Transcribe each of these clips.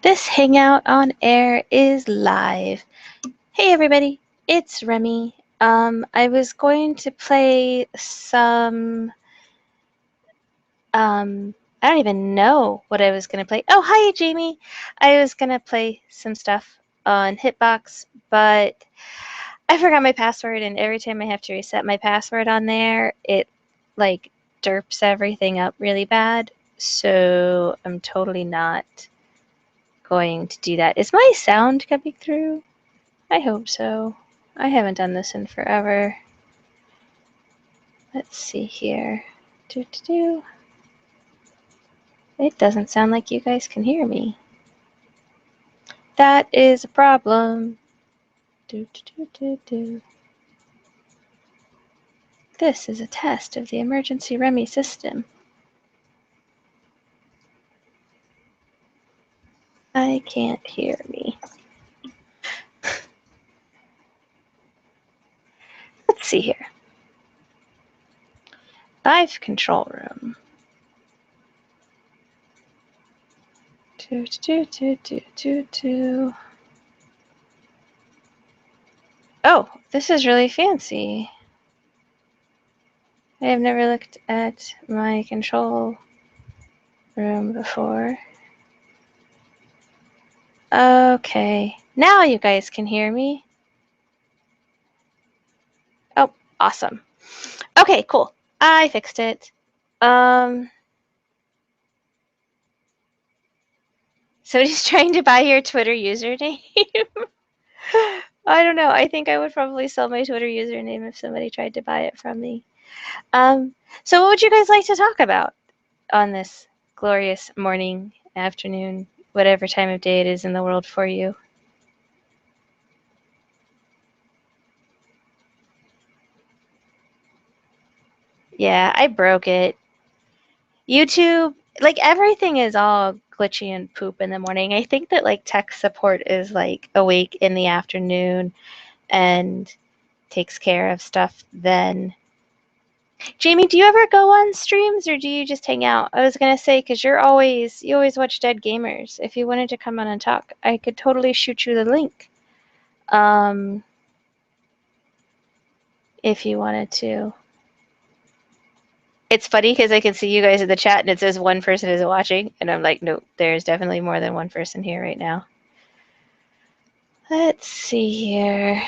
This hangout on air is live. Hey everybody, it's Remy. I was going to play some, I don't even know what I was going to play. Oh, hi Jamie. I was going to play some stuff on Hitbox, but I forgot my password, and every time I have to reset my password on there, it like derps everything up really bad. So I'm totally not going to do that. Is my sound coming through? I hope so. I haven't done this in forever. Let's see here. It doesn't sound like you guys can hear me. That is a problem. This is a test of the emergency Remy system. I can't hear me. Let's see here. Live control room. Oh, this is really fancy. I have never looked at my control room before. Okay, now you guys can hear me. Oh, awesome. Okay, cool. I fixed it. Somebody's trying to buy your Twitter username. I don't know. I think I would probably sell my Twitter username if somebody tried to buy it from me. So what would you guys like to talk about on this glorious morning, afternoon, whatever time of day it is in the world for you? Yeah, I broke it. YouTube, like everything is all glitchy and poop in the morning. I think that like tech support is like awake in the afternoon and takes care of stuff then. Jamie, do you ever go on streams or do you just hang out? I was gonna say, because you always watch Dead Gamers. If you wanted to come on and talk, I could totally shoot you the link. If you wanted to. It's funny because I can see you guys in the chat and it says one person is watching, and I'm like, no, there's definitely more than one person here right now. Let's see here.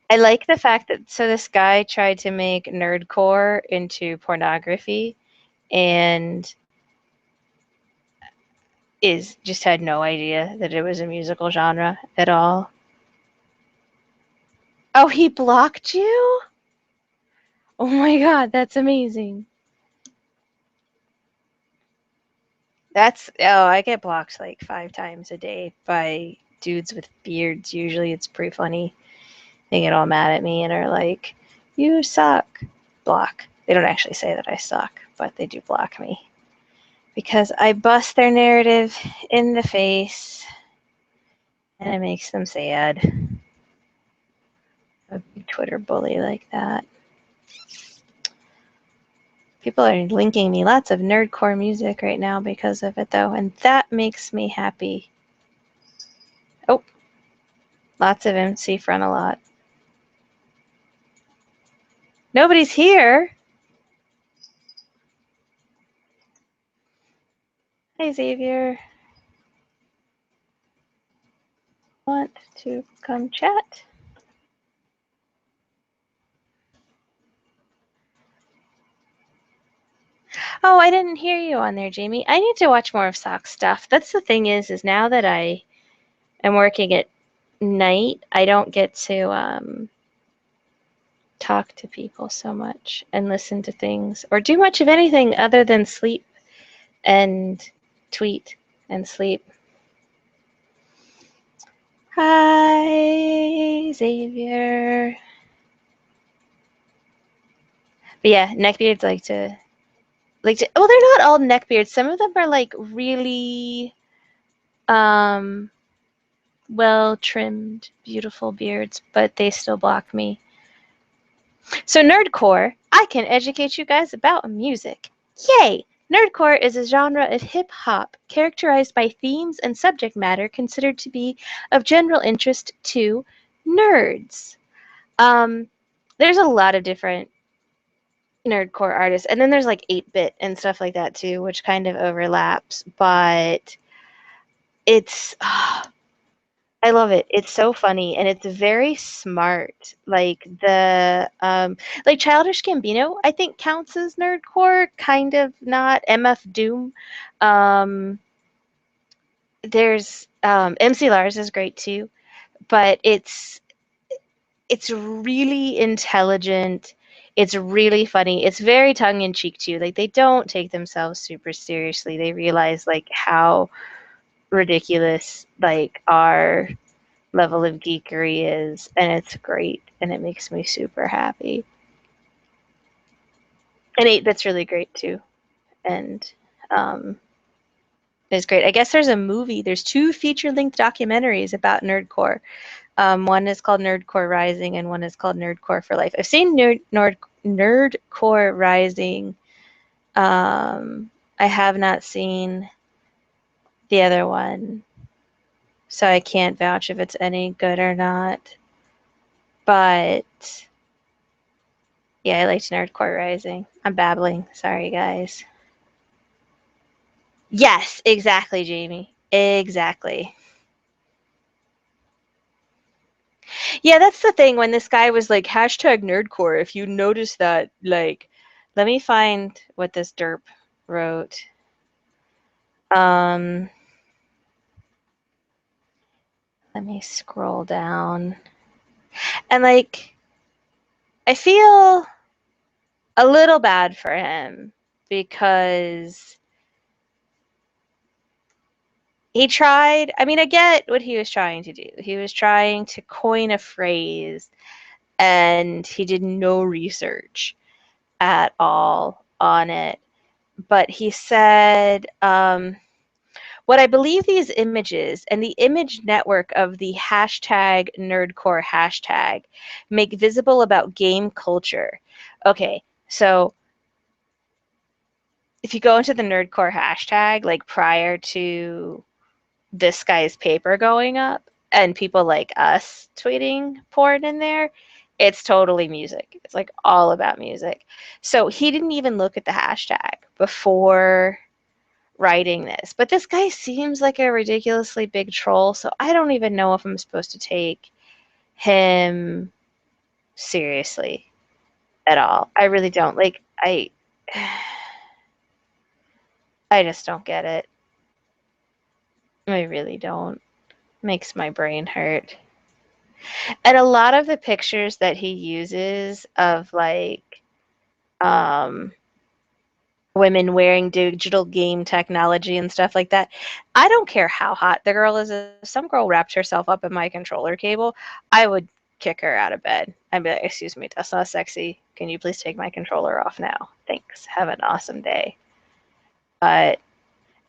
I like the fact that, so this guy tried to make nerdcore into pornography and just had no idea that it was a musical genre at all. Oh, he blocked you? Oh my god, that's amazing. I get blocked like 5 times a day by dudes with beards. Usually it's pretty funny. They get all mad at me and are like, you suck. Block. They don't actually say that I suck, but they do block me. Because I bust their narrative in the face and it makes them sad. A big Twitter bully like that. People are linking me lots of nerdcore music right now because of it, though, and that makes me happy. Oh, lots of MC Frontalot. Nobody's here. Hi, Xavier. Want to come chat? Oh, I didn't hear you on there, Jamie. I need to watch more of Sock's stuff. That's the thing is now that I am working at night, I don't get to talk to people so much and listen to things or do much of anything other than sleep and tweet and sleep. Hi, Xavier. But yeah, neckbeards like to, well, they're not all neckbeards. Some of them are like really well trimmed, beautiful beards, but they still block me. So nerdcore, I can educate you guys about music. Yay! Nerdcore is a genre of hip hop characterized by themes and subject matter considered to be of general interest to nerds. Um, there's a lot of different nerdcore artists, and then there's like 8-bit and stuff like that too, which kind of overlaps, but it's I love it. It's so funny and it's very smart. Like Childish Gambino, I think counts as nerdcore, kind of not. MF Doom. Um there's MC Lars is great too, but it's really intelligent. It's really funny. It's very tongue in cheek too. Like they don't take themselves super seriously. They realize like how ridiculous like our level of geekery is, and it's great, and it makes me super happy. And 8-bit's really great too, and um, it's great. I guess there's a movie. There's 2 feature-length documentaries about nerdcore. One is called Nerdcore Rising, and one is called Nerdcore for Life. I've seen Nerdcore Rising. I have not seen the other one, so I can't vouch if it's any good or not. But yeah, I liked Nerdcore Rising. I'm babbling. Sorry, guys. Yes, exactly, Jamie. Exactly. Yeah, that's the thing when this guy was like hashtag nerdcore. If you notice that, like, let me find what this derp wrote. Um, Let me scroll down. And like, I feel a little bad for him because he tried. I mean, I get what he was trying to do. He was trying to coin a phrase and he did no research at all on it. But he said, what I believe these images and the image network of the hashtag nerdcore hashtag make visible about game culture. Okay, so if you go into the nerdcore hashtag, like prior to this guy's paper going up and people like us tweeting porn in there, it's totally music. It's like all about music. So he didn't even look at the hashtag before writing this. But this guy seems like a ridiculously big troll, so I don't even know if I'm supposed to take him seriously at all. I really don't. Like I just don't get it. I really don't. Makes my brain hurt. And a lot of the pictures that he uses of like um women wearing digital game technology and stuff like that. I don't care how hot the girl is. If some girl wrapped herself up in my controller cable, I would kick her out of bed. I'd be like, excuse me, that's not sexy. Can you please take my controller off now? Thanks. Have an awesome day. But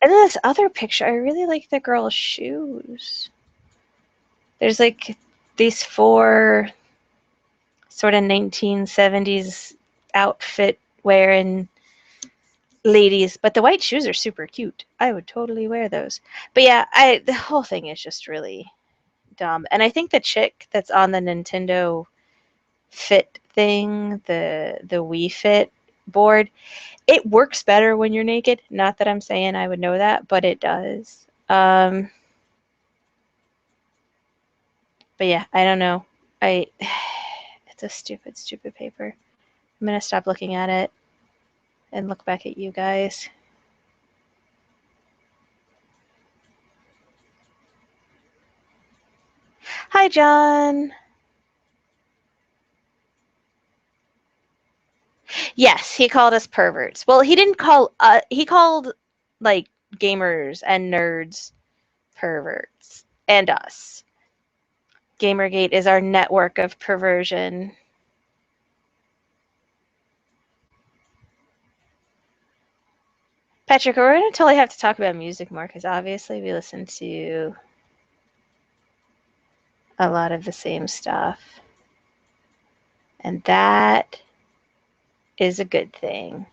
and then this other picture, I really like the girl's shoes. There's like these 4 sort of 1970s outfit wearing ladies, but the white shoes are super cute. I would totally wear those. But yeah, the whole thing is just really dumb. And I think the chick that's on the Nintendo Fit thing, the Wii Fit board, it works better when you're naked. Not that I'm saying I would know that, but it does. But yeah, I don't know. I it's a stupid, stupid paper. I'm gonna stop looking at it and look back at you guys. Hi, John. Yes, he called us perverts. Well, he didn't call he called like gamers and nerds perverts and us. Gamergate is our network of perversion. Patrick, we're going to totally have to talk about music more because obviously we listen to a lot of the same stuff. And that is a good thing.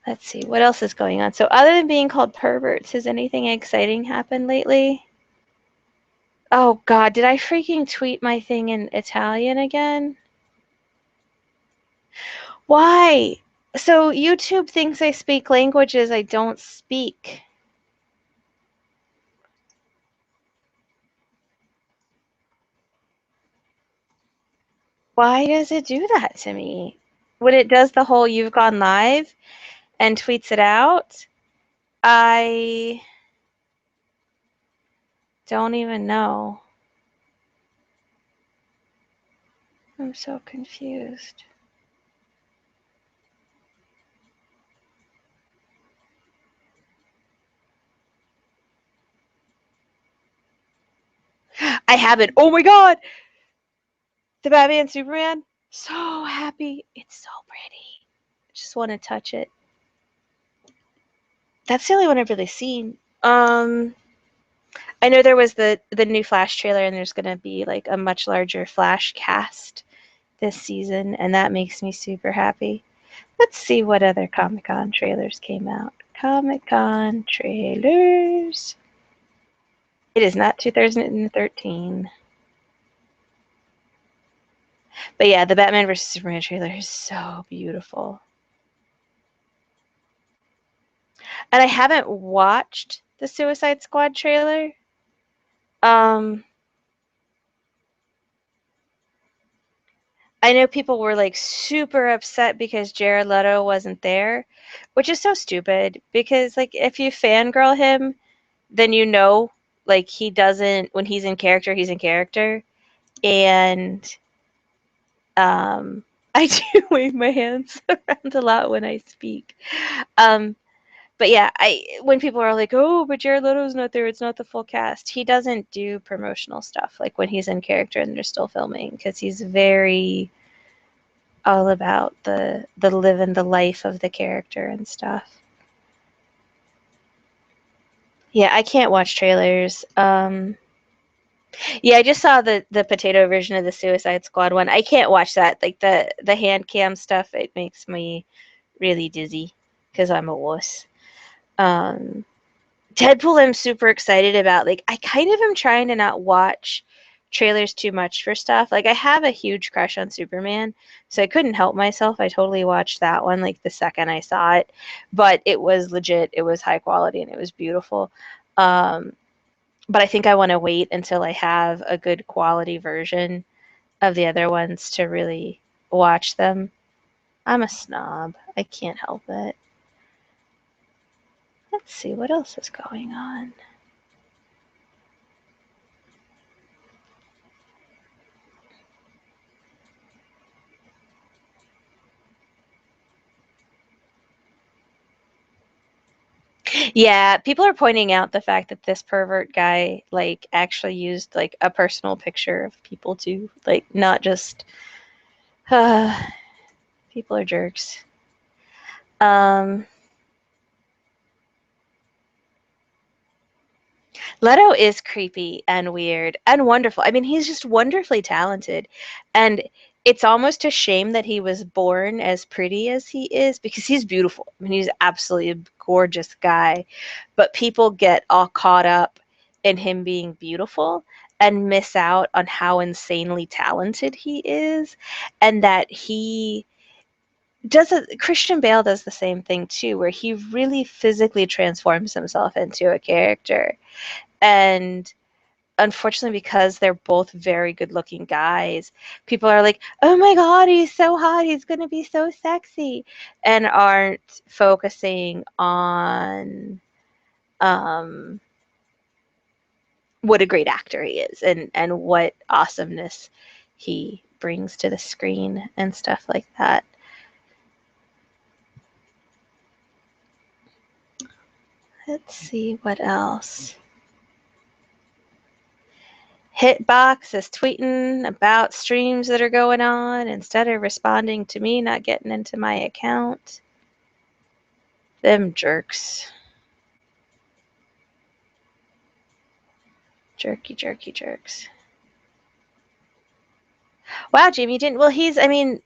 Let's see, what else is going on? So other than being called perverts, has anything exciting happened lately? Oh God, did I freaking tweet my thing in Italian again? Why? So YouTube thinks I speak languages I don't speak. Why does it do that to me? When it does the whole "you've gone live" and tweets it out, I don't even know. I'm so confused. I haven't. Oh my God! The Batman Superman. So happy. It's so pretty. I just want to touch it. That's the only one I've really seen. I know there was the new Flash trailer, and there's gonna be like a much larger Flash cast this season, and that makes me super happy. Let's see what other Comic-Con trailers came out. Comic-Con trailers. It is not 2013. But yeah, the Batman vs Superman trailer is so beautiful. And I haven't watched the Suicide Squad trailer. Um, I know people were like super upset because Jared Leto wasn't there, which is so stupid because like if you fangirl him, then you know like he doesn't when he's in character, he's in character. And um I do wave my hands around a lot when I speak. Um but yeah, I when people are like, "Oh, but Jared Leto's not there. It's not the full cast." He doesn't do promotional stuff like when he's in character and they're still filming because he's very all about the living the life of the character and stuff. Yeah, I can't watch trailers. Yeah, I just saw the potato version of the Suicide Squad one. I can't watch that. Like the hand cam stuff, it makes me really dizzy because I'm a wuss. Um, Deadpool, I'm super excited about. Like, I kind of am trying to not watch trailers too much for stuff. Like, I have a huge crush on Superman, so I couldn't help myself. I totally watched that one like the second I saw it, but it was legit. It was high quality and it was beautiful. Um, but I think I want to wait until I have a good quality version of the other ones to really watch them. I'm a snob. I can't help it. Let's see what else is going on. Yeah, people are pointing out the fact that this pervert guy like actually used like a personal picture of people too, like not just uh, people are jerks. Um, Leto is creepy and weird and wonderful. I mean, he's just wonderfully talented, and it's almost a shame that he was born as pretty as he is because he's beautiful. I mean, he's absolutely a gorgeous guy, but people get all caught up in him being beautiful and miss out on how insanely talented he is, and that he Christian Bale does the same thing too, where he really physically transforms himself into a character. And unfortunately, because they're both very good looking guys, people are like, oh my God, he's so hot. He's going to be so sexy. And aren't focusing on um, what a great actor he is and what awesomeness he brings to the screen and stuff like that. Let's see what else. Hitbox is tweeting about streams that are going on instead of responding to me, not getting into my account. Them jerks. Jerky, jerky jerks. Wow, Jamie didn't. Well, I mean,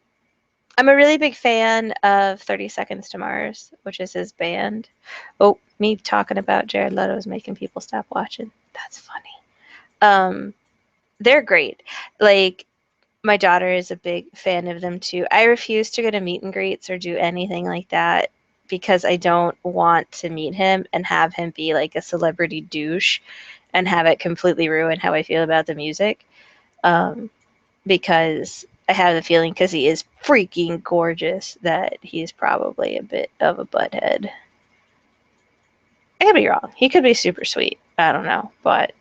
I'm a really big fan of 30 Seconds to Mars, which is his band. Oh, me talking about Jared Leto's making people stop watching. That's funny. Um, they're great. Like, my daughter is a big fan of them too. I refuse to go to meet and greets or do anything like that because I don't want to meet him and have him be like a celebrity douche and have it completely ruin how I feel about the music. Um, because I have the feeling, because he is freaking gorgeous, that he's probably a bit of a butthead. I could be wrong. He could be super sweet. I don't know. But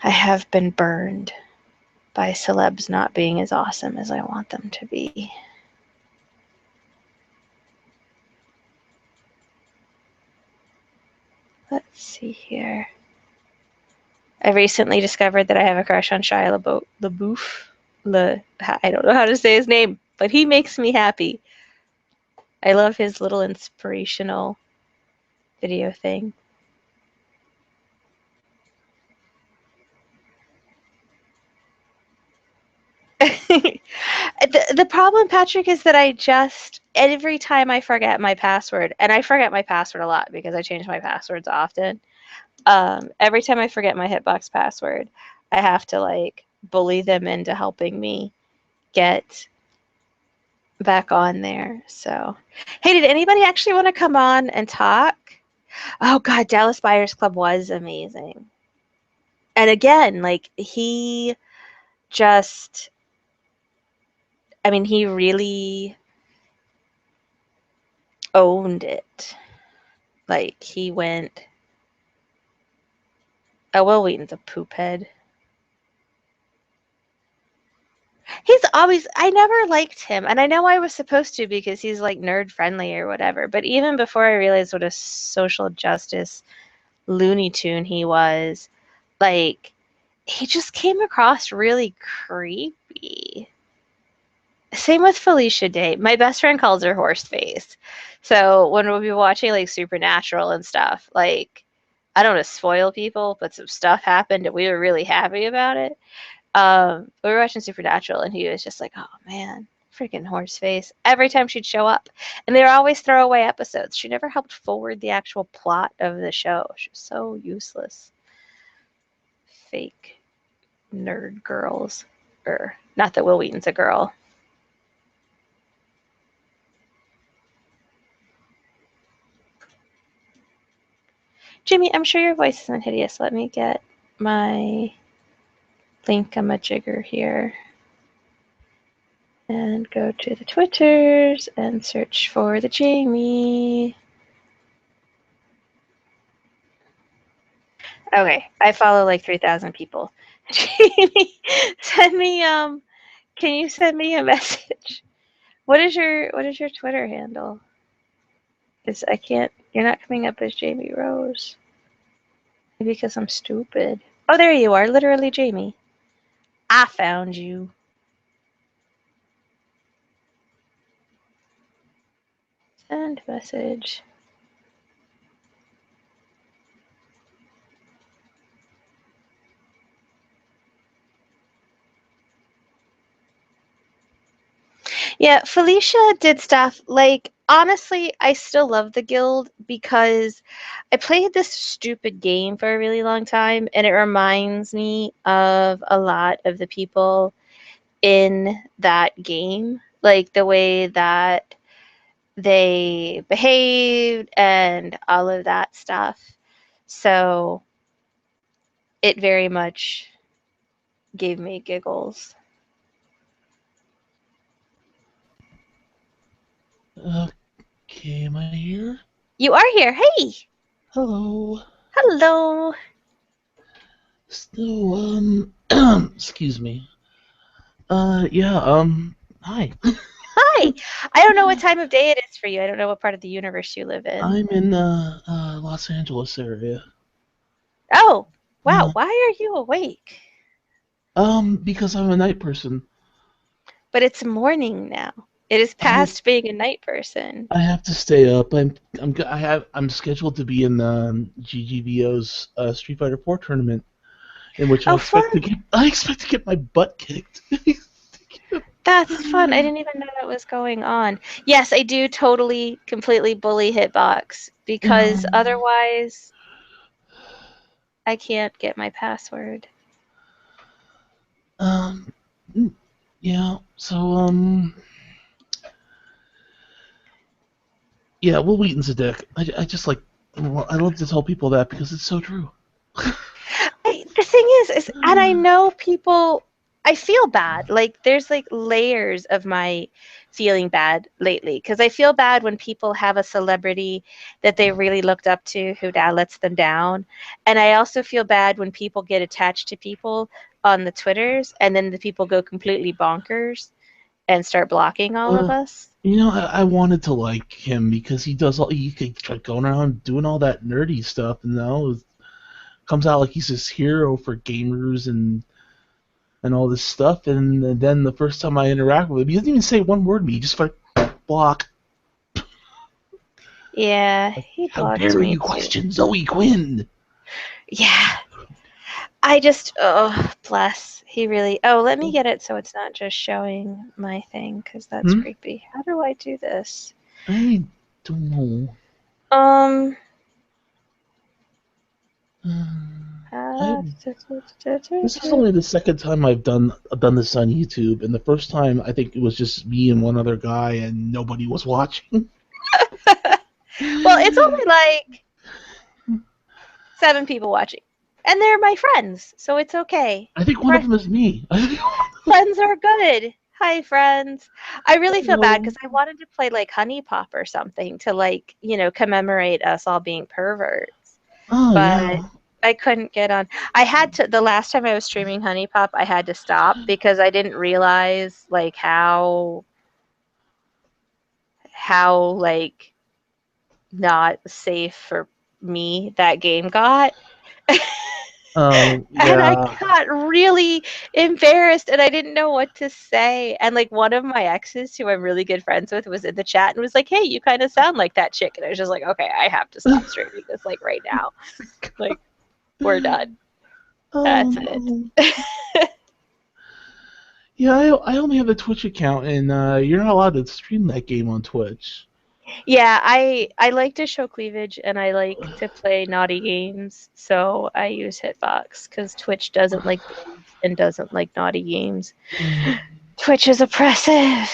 I have been burned by celebs not being as awesome as I want them to be. Let's see here. I recently discovered that I have a crush on Shia LaBeouf. I don't know how to say his name, but he makes me happy. I love his little inspirational video thing. The problem, Patrick, is that I just every time I forget my password, and I forget my password a lot because I change my passwords often. Every time I forget my Hitbox password, I have to like bully them into helping me get back on there. So, hey, did anybody actually want to come on and talk? Oh God, Dallas Buyers Club was amazing. And again, like just, I mean, he really owned it. Like he went. Oh, Will Wheaton's a poop head. He's always, I never liked him, and I know I was supposed to because he's like nerd friendly or whatever, but even before I realized what a social justice Looney Tune he was, like, he just came across really creepy. Same with Felicia Day. My best friend calls her Horseface. So when we'll be watching like Supernatural and stuff, like, I don't want to spoil people, but some stuff happened and we were really happy about it. We were watching Supernatural, and he was just like, "Oh man, freaking Horseface!" Every time she'd show up, and they were always throwaway episodes. She never helped forward the actual plot of the show. She was so useless. Fake nerd girls, or not that Will Wheaton's a girl. Jimmy, I'm sure your voice isn't hideous. Let me get my link-a-majigger here. And go to the Twitters and search for the Jamie. Okay, I follow like 3,000 people. Jamie, send me can you send me a message? What is your Twitter handle? Cuz I can't, you're not coming up as Jamie Rose. Maybe because I'm stupid. Oh, there you are, literally Jamie. I found you. Send message. Yeah, Felicia did stuff like, honestly, I still love the guild because I played this stupid game for a really long time and it reminds me of a lot of the people in that game, like the way that they behaved and all of that stuff. So it very much gave me giggles. Okay, am I here? You are here. Hey. Hello. Hello. So, excuse me. Yeah, hi. Hi. I don't know what time of day it is for you. I don't know what part of the universe you live in. I'm in, Los Angeles area. Oh, wow. Uh, Why are you awake? because I'm a night person. But it's morning now. It is I, past being a night person. I have to stay up. I'm scheduled to be in, GGVO's, Street Fighter 4 tournament, in which Oh, fun. I expect to get my butt kicked. That's fun. I didn't even know that was going on. Yes, I do totally, completely bully Hitbox because Um, otherwise I can't get my password. um, yeah. So, yeah. Will Wheaton's a dick. I just like. I love to tell people that because it's so true. The thing is, and I know people, I feel bad. Like, there's like layers of my feeling bad lately because I feel bad when people have a celebrity that they really looked up to who now lets them down. And I also feel bad when people get attached to people on the Twitters and then the people go completely bonkers and start blocking all of Uh, us. I wanted to like him because he does all. He could try going around doing all that nerdy stuff, and now it comes out like he's this hero for gamers and all this stuff. And then the first time I interact with him, he doesn't even say one word to me. He just like block. Yeah, Like, he how blocked dare me you too. question Zoe Quinn? Yeah, I just, oh, bless. He really, oh, let me get it so it's not just showing my thing, because that's Hmm? creepy. How do I do this? I don't know. Um, I uh, This is only the second time I've done this on YouTube, and the first time I think it was just me and one other guy, and nobody was watching. well, it's only like 7 people watching, and they're my friends, so it's okay. I think one of them is me. Friends are good. Hi, friends. I really feel bad No. because I wanted to play like Honey Pop or something to like, commemorate us all being perverts. Oh But yeah. I couldn't get on. I had to, the last time I was streaming Honey Pop, I had to stop because I didn't realize like how like not safe for me that game got. Oh And I yeah. got really embarrassed and I didn't know what to say. And like one of my exes who I'm really good friends with was in the chat and was like, "Hey, you kind of sound like that chick." And I was just like, "Okay, I have to stop streaming this like right now. Like we're done. Oh That's it." no. Yeah, I only have a Twitch account, and you're not allowed to stream that game on Twitch. Yeah, I like to show cleavage and I like to play naughty games, so I use Hitbox because Twitch doesn't like boobs and doesn't like naughty games. Twitch is oppressive.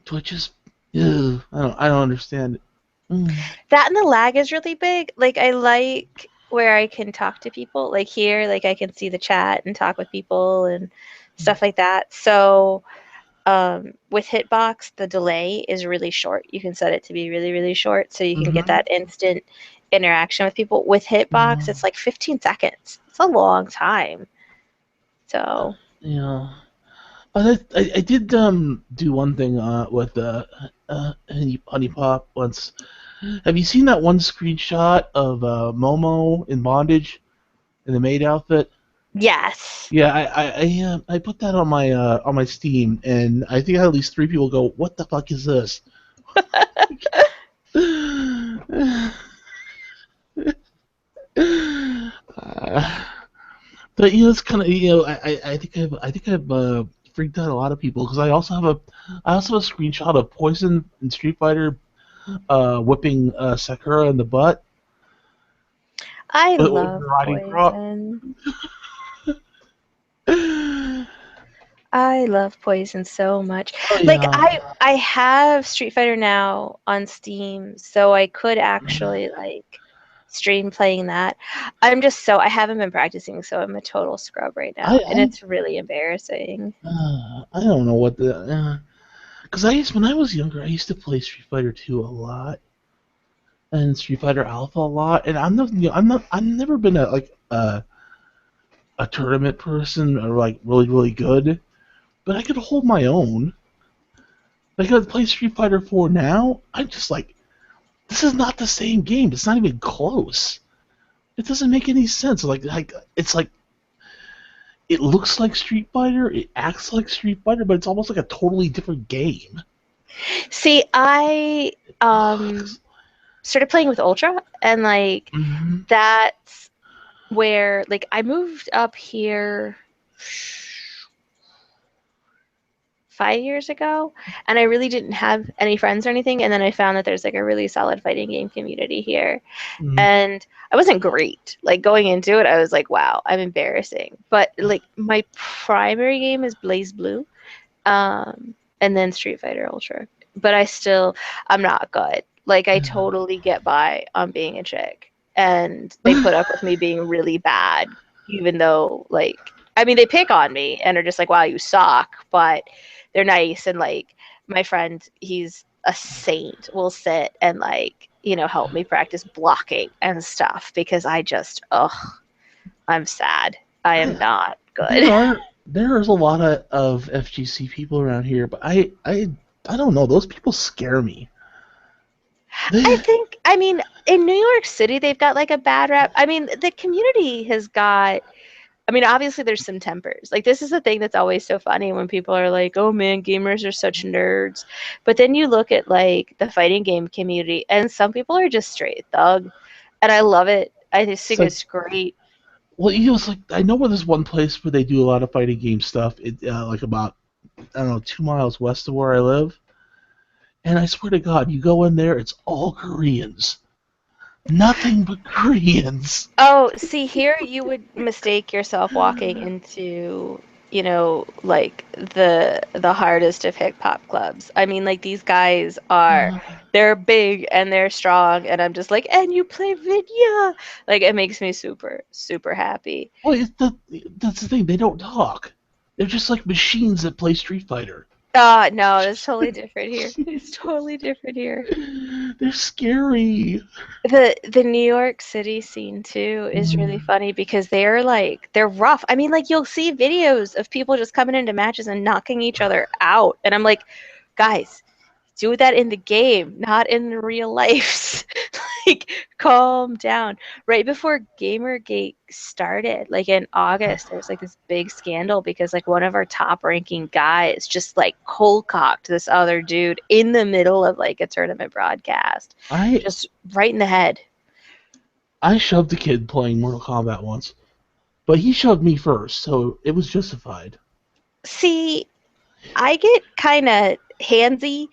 Twitch is. Ew, I don't understand it. Mm. That and the lag is really big. Like I like where I can talk to people. Like here, like I can see the chat and talk with people and stuff like that. So with Hitbox, the delay is really short. You can set it to be really, really short so you can get Mm-hmm. that instant interaction with people. With Hitbox, it's like 15 seconds. It's a long time. So, Yeah. I did do one thing with Honey Pop once. Have you seen that one screenshot of Momo in bondage in the maid outfit? yes. Yeah, I put that on my Steam, and I think I had at least 3 people go, "What the fuck is this?" But it's kind of I think I've freaked out a lot of people because I also have a screenshot of Poison in Street Fighter whipping Sakura in the butt I with love the riding crop. Poison. I love Poison so much. Oh Like yeah. I have Street Fighter now on Steam, so I could actually like stream playing that. I haven't been practicing, so I'm a total scrub right I now, and it's really embarrassing. I don't know what the because when I was younger I used to play Street Fighter 2 a lot and Street Fighter Alpha a lot, and I've never been a tournament person or like really good, but I could hold my own. Like I play Street Fighter 4 now, I'm just like, this is not the same game. It's not even close. It doesn't make any sense. Like it's like it looks like Street Fighter, it acts like Street Fighter, but it's almost like a totally different game. See, I started playing with Ultra, and like Mm-hmm. that's where like I moved up here 5 years ago, and I really didn't have any friends or anything. And then I found that there's like a really solid fighting game community here, Mm. and I wasn't great. Like going into it, I was like, wow, I'm embarrassing. But like my primary game is Blaze Blue, and then Street Fighter Ultra. But I'm not good. Like I totally get by on being a chick, and they put up with me being really bad, even though like I mean they pick on me and are just like, wow, you suck, but they're nice and like my friend, he's a saint, will sit and like help me practice blocking and stuff because I'm sad. I am I, not good. there's a lot of FGC people around here, but I don't know. Those people scare me. I They, think, I mean, in New York City, they've got like a bad rap. I mean, the community has got, I mean, obviously there's some tempers. Like, this is the thing that's always so funny when people are like, oh man, gamers are such nerds. But then you look at like the fighting game community, and some people are just straight thug. And I love it. I just it's think like, it's great. well, it's like I know where there's one place where they do a lot of fighting game stuff. Like about I don't know 2 miles west of where I live, and I swear to God, you go in there, it's all Koreans, nothing but Koreans. Oh, see, here you would mistake yourself walking into, like the hardest of hip hop clubs. I mean, like these guys are, they're big and they're strong, and I'm just like, and you play video. Like it makes me super, super happy. Well, that's the thing. They don't talk. They're just like machines that play Street Fighter. No, it's totally different here. It's totally different here. They're scary. The New York City scene too is really funny because they're rough. I mean, like you'll see videos of people just coming into matches and knocking each other out, and I'm like, guys, do that in the game, not in real life. Like, calm down. Right before Gamergate started, like in August, there was like this big scandal because like one of our top ranking guys just like cold cocked this other dude in the middle of like a tournament broadcast, I just right in the head. I shoved a kid playing Mortal Kombat once, but he shoved me first, so it was justified. See, I get kind of handsy.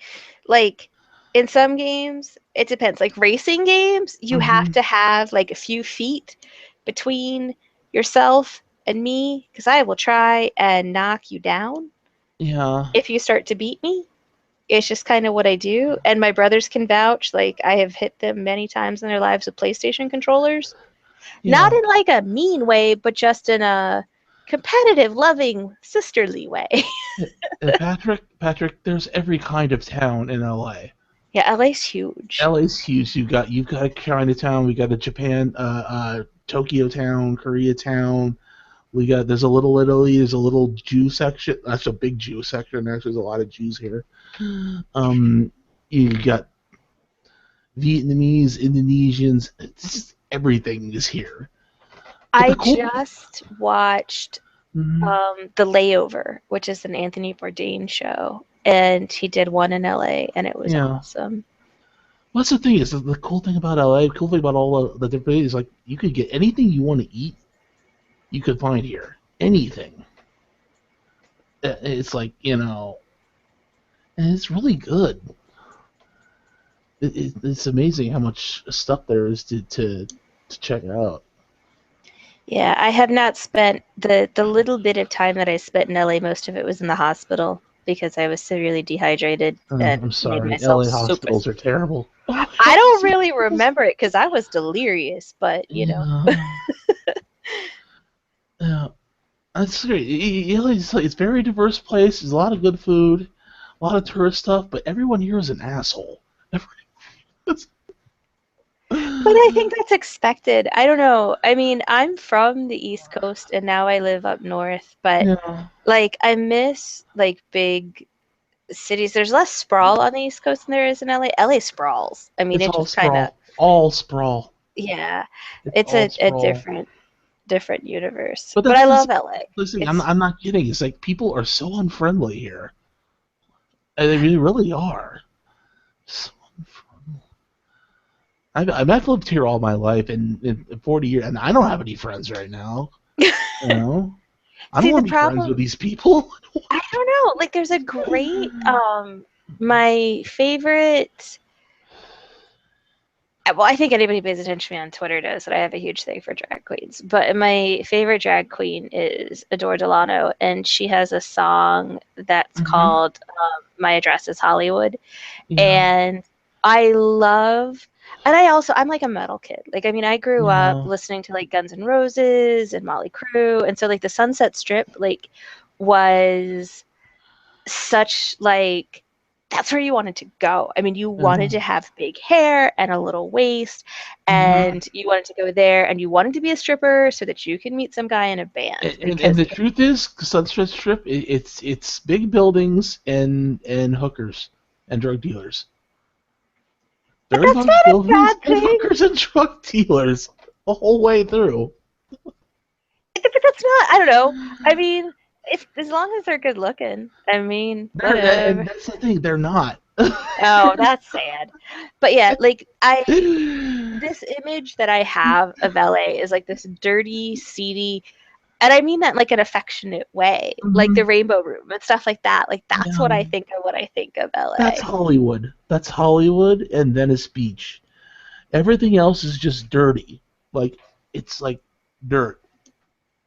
Like in some games, it depends. Like racing games, you have Hmm. to have like a few feet between yourself and me because I will try and knock you down Yeah, if you start to beat me. It's just kind of what I do. And my brothers can vouch. Like I have hit them many times in their lives with PlayStation controllers. Not yeah. in like a mean way, but just in a competitive, loving, sisterly way. Patrick, there's every kind of town in LA. Yeah, LA's huge. LA's huge. You've got Chinatown. We got a Japan, Tokyo town, Korea town. There's a little Italy. There's a little Jew section. That's a big Jew section. There's a lot of Jews here. Um, you got Vietnamese, Indonesians. It's just, everything is here. But I the cool. just watched Mhm. The Layover, which is an Anthony Bourdain show, and he did one in LA, and it was Yeah. awesome. What's the thing is the cool thing about LA, the cool thing about all the different is like you could get anything you want to eat, you could find here. Anything. It's like and it's really good. It's amazing how much stuff there is to check out. Yeah, I have not spent the little bit of time that I spent in LA, most of it was in the hospital because I was severely dehydrated I'm and made sorry, myself LA super. hospitals are terrible. I don't really remember it because I was delirious, but Yeah, yeah, that's great. It's a very diverse place. There's a lot of good food, a lot of tourist stuff, but everyone here is an asshole. But I think that's expected. I don't know. I mean, I'm from the East Coast and now I live up north, but Yeah, like I miss like big cities. There's less sprawl on the East Coast than there is in LA. LA sprawls. I mean, it's it all just kind of, sprawl, all sprawl. yeah, It's it's all a sprawl. different universe. But But I that's love LA. listen. I'm It's I'm not kidding. It's like people are so unfriendly here. They really are. So unfriendly. I've lived here all my life, and in 40 years, and I don't have any friends right now. You know. I don't See, the want to be friends with problem, these people. I don't know. Like, there's a great, my favorite. Well, I think anybody who pays attention to me on Twitter knows that I have a huge thing for drag queens. But my favorite drag queen is Adore Delano, and she has a song that's Hmm. called "My Address Is Hollywood," Yeah, and I love. And I'm like a metal kid. Like, I mean, I grew up yeah. listening to like Guns N' Roses and Motley Crue, and so like the Sunset Strip like was such like that's where you wanted to go. I mean, you wanted to Uh, have big hair and a little waist, mhm. and you wanted to go there, and you wanted to be a stripper so that you could meet some guy in a band And because the truth is, Sunset Strip, it's big buildings and hookers and drug dealers. but Very that's large not a buildings bad and thing. hookers and drug dealers the whole way through. But that's not. I don't know. I mean, if as long as they're good looking, I mean, And whatever. that's the thing, they're not. Oh, that's sad. But yeah, like this image that I have of LA is like this dirty, seedy, and I mean that in like an affectionate way, like the Mhm. Rainbow Room and stuff like that. Like that's what Yeah, I think of when I think of that's LA. Hollywood. That's Hollywood and Venice Beach. Everything else is just dirty. Like it's like dirt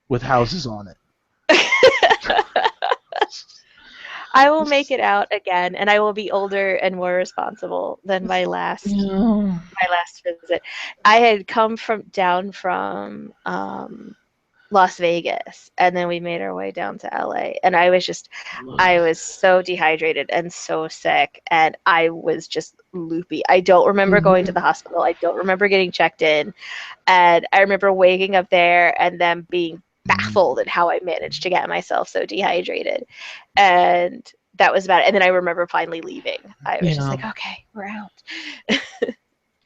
with houses on it. I will make it out again, and I will be older and more responsible than Yeah. my last visit. I had come from down from Las Vegas, and then we made our way down to LA, and I was so dehydrated and so sick, and I was just loopy. I don't remember going to Mhm. the hospital. I don't remember getting checked in. And I remember waking up there and then being baffled at how I managed to get myself so dehydrated. And that was about it. And then I remember finally leaving. I was just Yeah. like, okay, we're out.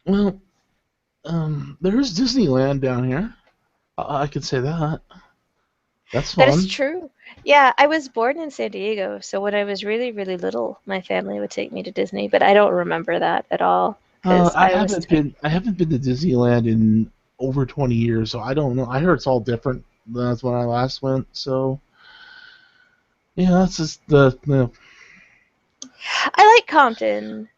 Well, there is Disneyland down here. I could say that. That's That is fun. true. Yeah, I was born in San Diego, so when I was really, really little, my family would take me to Disney, but I don't remember that at all because I was tiny. I haven't been to Disneyland in over 20 years, so I don't know. I heard it's all different than that's when I last went. So yeah, that's just the I like Compton.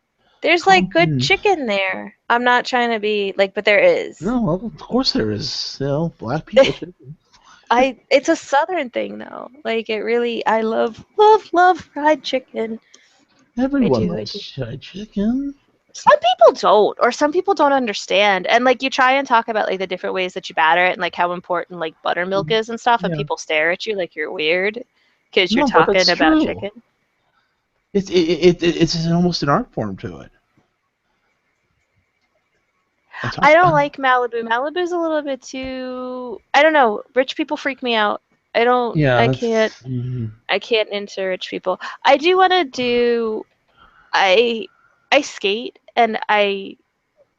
There's like good Compton. chicken there. I'm not trying to be like, but there is. No, well, of course there is. You know, black people chicken. I it's a southern thing though. Like it really I love fried chicken. I Everyone do, I loves do. fried chicken. Some people don't, or some people don't understand. And like you try and talk about like the different ways that you batter it and like how important like buttermilk is and stuff, and Yeah. people stare at you like you're weird because you're No, but talking that's about true. chicken. It's almost an art form to it. And talk. I don't like Malibu. Malibu's a little bit too I don't know, rich people freak me out. I don't Yeah, I can't that's. Mhm. I can't into rich people. I do want to do I I skate and I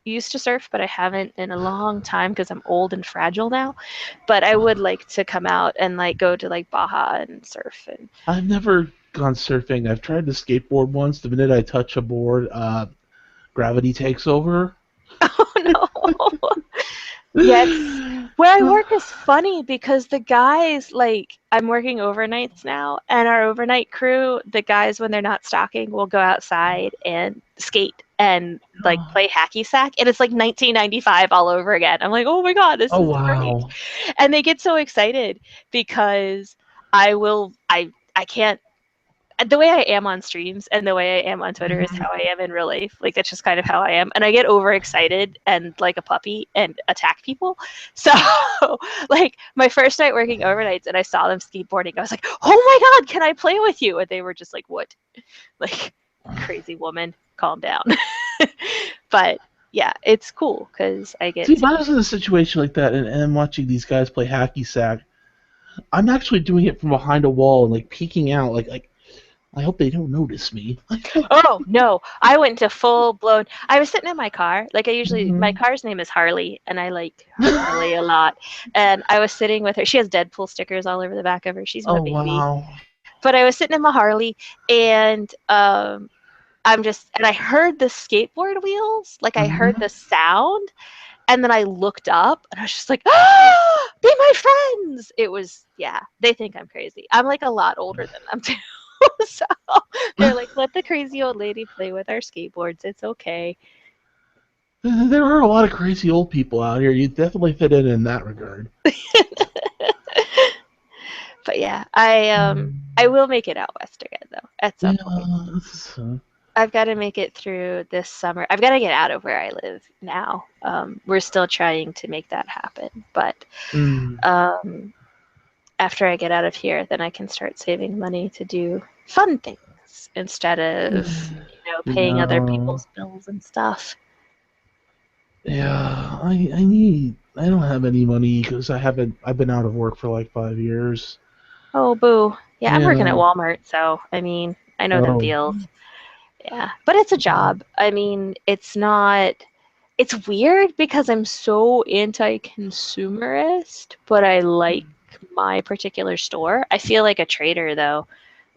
used to surf, but I haven't in a long time because I'm old and fragile now. But I would like to come out and like go to like Baja and surf and I've never gone surfing. I've tried to skateboard once. The minute I touch a board, gravity takes over. oh no. Yeah, it's where I work is funny because the guys like I'm working overnights now and our overnight crew, the guys when they're not stocking will go outside and skate and like play hacky sack and it's like 1995 all over again. I'm like, "Oh my god, this Oh is great." wow! And they get so excited because I can't the way I am on streams and the way I am on Twitter is Mhm. how I am in real life. Like that's just kind of how I am. And I get overexcited and like a puppy and attack people. So like my first night working overnights and I saw them skateboarding, I was like, oh my God, can I play with you? And they were just like, what? Like crazy woman, calm down. But yeah, it's cool because I See, get if to I was in a situation like that and I'm watching these guys play hacky sack, I'm actually doing it from behind a wall and like peeking out, like I hope they don't notice me. Oh no, I went to full blown. I was sitting in my car. Like I usually, my Mhm. car's name is Harley, and I like Harley a lot. And I was sitting with her. She has Deadpool stickers all over the back of her. She's my Oh baby. wow! But I was sitting in my Harley, and and I heard the skateboard wheels. Like I heard Hmm. the sound, And then I looked up and I was just like, ah, be my friends. It was, yeah, they think I'm crazy. I'm like a lot older than them too. So they're like, let the crazy old lady play with our skateboards. It's okay. There are a lot of crazy old people out here. You definitely fit in that regard. But yeah, I will make it out west again though at some point. Yeah, it's, I've got to make it through this summer. I've got to get out of where I live now. We're still trying to make that happen, but mm, um, after I get out of here, then I can start saving money to do fun things instead of paying other yeah, people's bills and stuff. yeah. I don't have any money because I've been out of work for like 5 years. Oh, boo. Yeah, I'm working at Yeah. Walmart, so I mean, I know them Oh. deals. Yeah, but it's a job. I mean, it's not. It's weird because I'm so anti-consumerist, but I like my particular store. I feel like a traitor though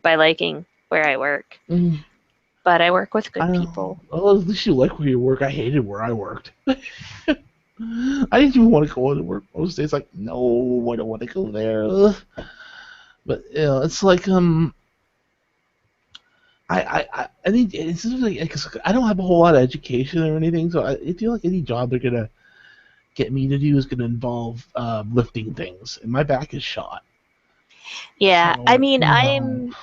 by liking where I work, Mm, but I work with I good don't. people. Well, at least you like where you work. I hated where I worked. I didn't even want to go to work most days. Like, no, I don't want to go there. Ugh. But yeah, it's like I think it's just like cause I don't have a whole lot of education or anything, so I feel like any job they're gonna get me to do is gonna involve lifting things, and my back is shot. Yeah, I So mean, I'm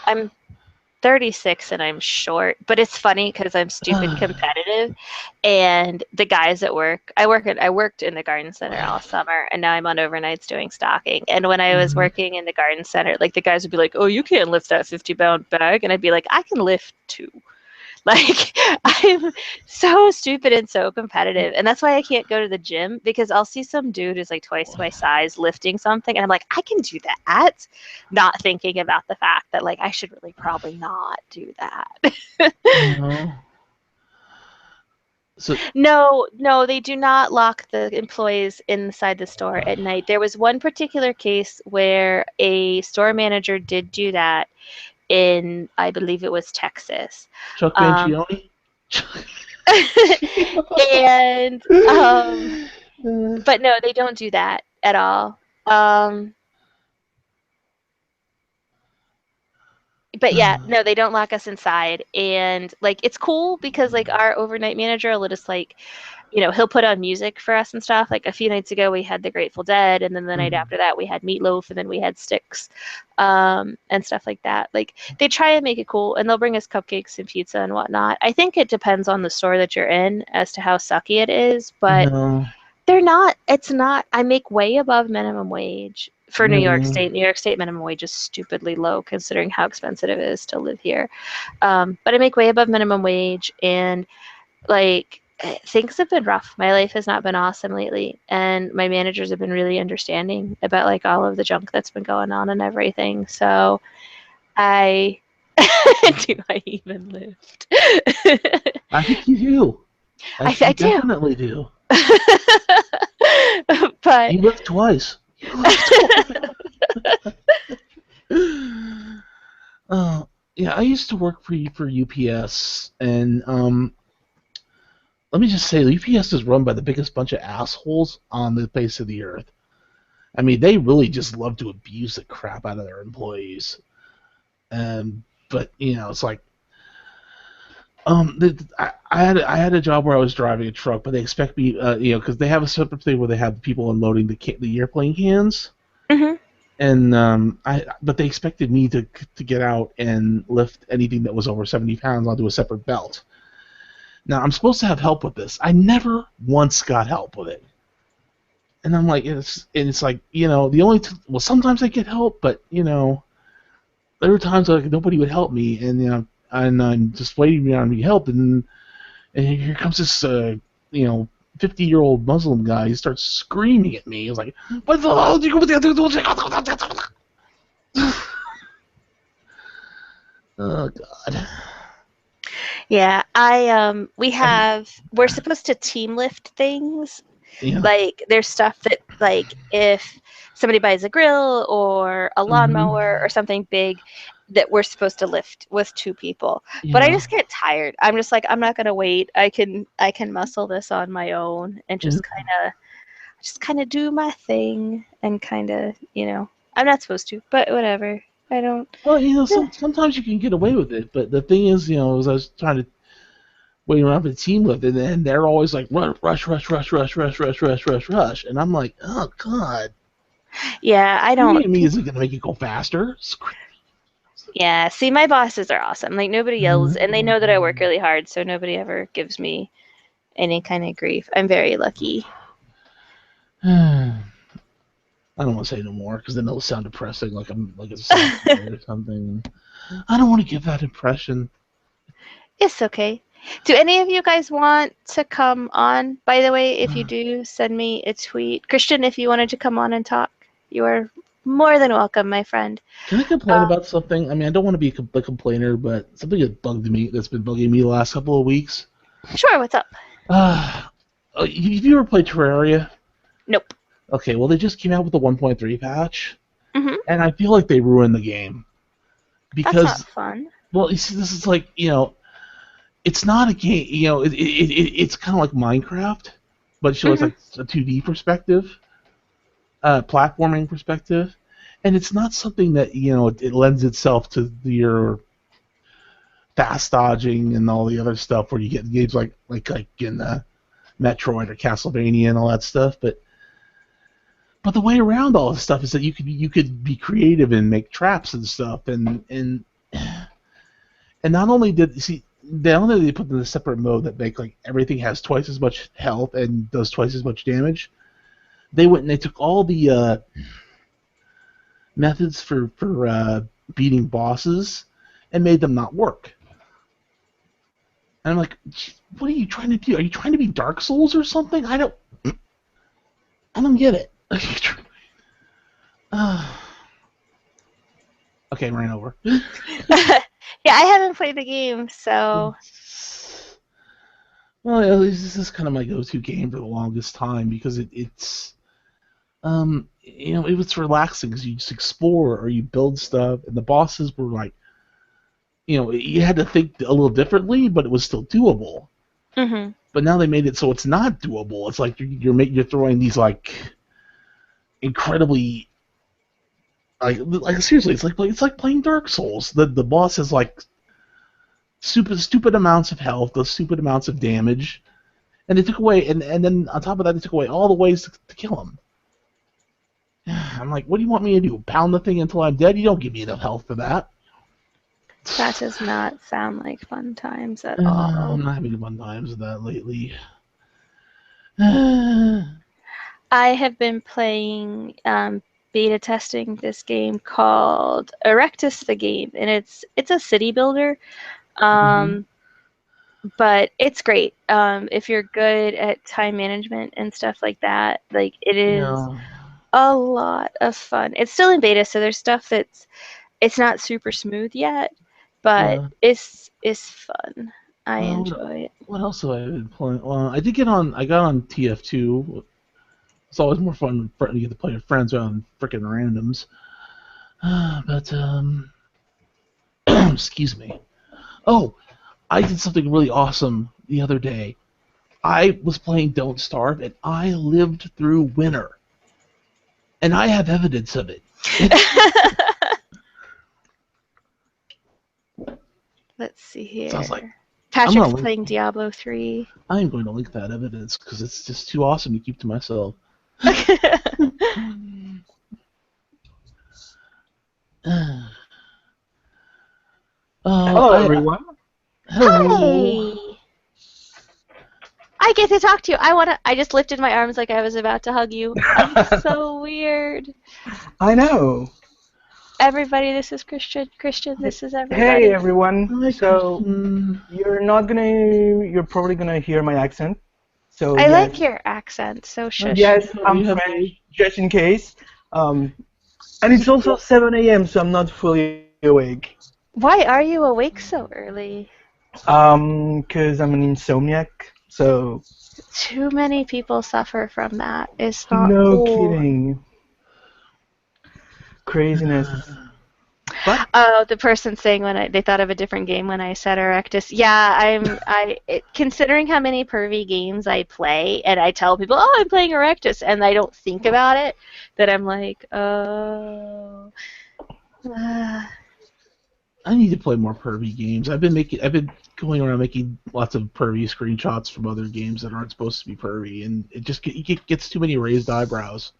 36 and I'm short, but it's funny because I'm stupid competitive. And the guys at work, I worked in the garden center all summer, and now I'm on overnights doing stocking. And when I was Mhm. working in the garden center, like the guys would be like, "Oh, you can't lift that 50-pound bag," and I'd be like, "I can lift two." Like I'm so stupid and so competitive. And that's why I can't go to the gym because I'll see some dude who's like twice my size lifting something and I'm like, I can do that. Not thinking about the fact that like I should really probably not do that. You know, so No, no, they do not lock the employees inside the store at night. There was one particular case where a store manager did do that in, I believe it was Texas. Chuck Um, Mangione. and but no, they don't do that at all. Um, but yeah, no, they don't lock us inside, and like it's cool because like our overnight manager will just like, he'll put on music for us and stuff. Like a few nights ago, we had the Grateful Dead, and then the night Mhm. after that, we had Meatloaf, and then we had Sticks, and stuff like that. Like they try and make it cool, and they'll bring us cupcakes and pizza and whatnot. I think it depends on the store that you're in as to how sucky it is, but No, they're not. It's not. I make way above minimum wage for New York no, State. New York State minimum wage is stupidly low considering how expensive it is to live here. But I make way above minimum wage, and like things have been rough. My life has not been awesome lately, and my managers have been really understanding about like all of the junk that's been going on and everything. So I do I even lift? I think you do. I think I you do. definitely do. But You lift twice. You lift twice. Yeah, I used to work for UPS, and let me just say, UPS is run by the biggest bunch of assholes on the face of the earth. I mean, they really just love to abuse the crap out of their employees. But it's like, I had a job where I was driving a truck, but they expect me, because they have a separate thing where they have people unloading the airplane cans, mhm. and but they expected me to get out and lift anything that was over 70 pounds onto a separate belt. Now I'm supposed to have help with this. I never once got help with it. And I'm like, it's like, the only well, sometimes I get help, but there were times like nobody would help me, and and I'm just waiting on to be helped, and here comes this 50-year-old Muslim guy. He starts screaming at me. He's like, "What the hell do you go with the?" Oh God. Yeah, we're supposed to team lift things. Yeah. Like, there's stuff that, like, if somebody buys a grill or a Mm-hmm. lawnmower or something big, that we're supposed to lift with 2 people. But I Yeah. just get tired. I'm just like, I'm not gonna wait. I can muscle this on my own and Yeah. just kind of do my thing and kind of, I'm not supposed to, but whatever. I don't. Well, eh. sometimes you can get away with it, but the thing is, as I was trying to wait around for the team lift, and then they're always like, run, rush, rush, rush, rush, rush, rush, rush, rush, rush, and I'm like, oh god, Yeah, I don't. screaming at me isn't gonna make it go faster. Yeah, see, my bosses are awesome. Like, nobody yells, and they know that I work really hard, so nobody ever gives me any kind of grief. I'm very lucky. I don't want to say no more because then it'll sound depressing, like I'm like a soft boy or something. I don't want to give that impression. It's okay. Do any of you guys want to come on? By the way, if you do, send me a tweet. Christian, if you wanted to come on and talk, you are more than welcome, my friend. Can I complain about something? I mean, I don't want to be a complainer, but something that's been bugging me the last couple of weeks. Sure, what's up? Have you ever played Terraria? Nope. Okay, well they just came out with the 1.3 patch, Mm-hmm. and I feel like they ruined the game That's not because, fun. well, you see, this is like it's not a game. It's kind of like Minecraft, but it shows like a 2D perspective, platforming perspective, and it's not something that it lends itself to your fast dodging and all the other stuff where you get games like in Metroid or Castlevania and all that stuff, but the way around all this stuff is that you could be creative and make traps and stuff, and not only they put in a separate mode that make like everything has twice as much health and does twice as much damage. They went and they took all the methods for beating bosses and made them not work. And I'm like, what are you trying to do? Are you trying to be Dark Souls or something? I don't get it. Okay, ran over. Yeah, I haven't played the game, so. Well, at least this is kind of my go-to game for the longest time because it was relaxing because you just explore or you build stuff, and the bosses were like, you had to think a little differently, but it was still doable. Mm-hmm. But now they made it so it's not doable. It's like you're throwing these like incredibly like seriously, it's like playing Dark Souls. The boss has like stupid amounts of health, those stupid amounts of damage, and they took away, and then on top of that, they took away all the ways to kill him. I'm like, what do you want me to do? Pound the thing until I'm dead? You don't give me enough health for that. That does not sound like fun times at all. I'm not having fun times with that lately. I have been playing beta testing this game called Erectus the Game, and it's a city builder, but it's great. If you're good at time management and stuff like that, like it is a lot of fun. It's still in beta, so there's stuff it's not super smooth yet, but it's fun. I enjoy it. What else have I been playing? Well, I got on TF2. It's always more fun to get to play with friends rather than frickin' randoms. But excuse me. Oh, I did something really awesome the other day. I was playing Don't Starve, and I lived through winter. And I have evidence of it. Let's see here. Sounds like Patrick's playing Diablo 3. I'm going to link that evidence because it's just too awesome to keep to myself. Hello, everyone. Hello. Hi. I get to talk to you. I just lifted my arms like I was about to hug you. I'm so weird. I know. Everybody, this is Christian. Christian, this is everybody. Hey, everyone. So you're probably gonna hear my accent. So I like your accent. So shush. Yes, I'm French, just in case. And it's also 7 a.m., so I'm not fully awake. Why are you awake so early? Because I'm an insomniac. So Too many people suffer from that. It's not no cool. kidding, craziness. But Oh, the person saying they thought of a different game when I said Erectus. Yeah, considering how many pervy games I play, and I tell people, "Oh, I'm playing Erectus," and I don't think about it, that I'm like, oh. I need to play more pervy games. I've been going around making lots of pervy screenshots from other games that aren't supposed to be pervy, and it gets too many raised eyebrows.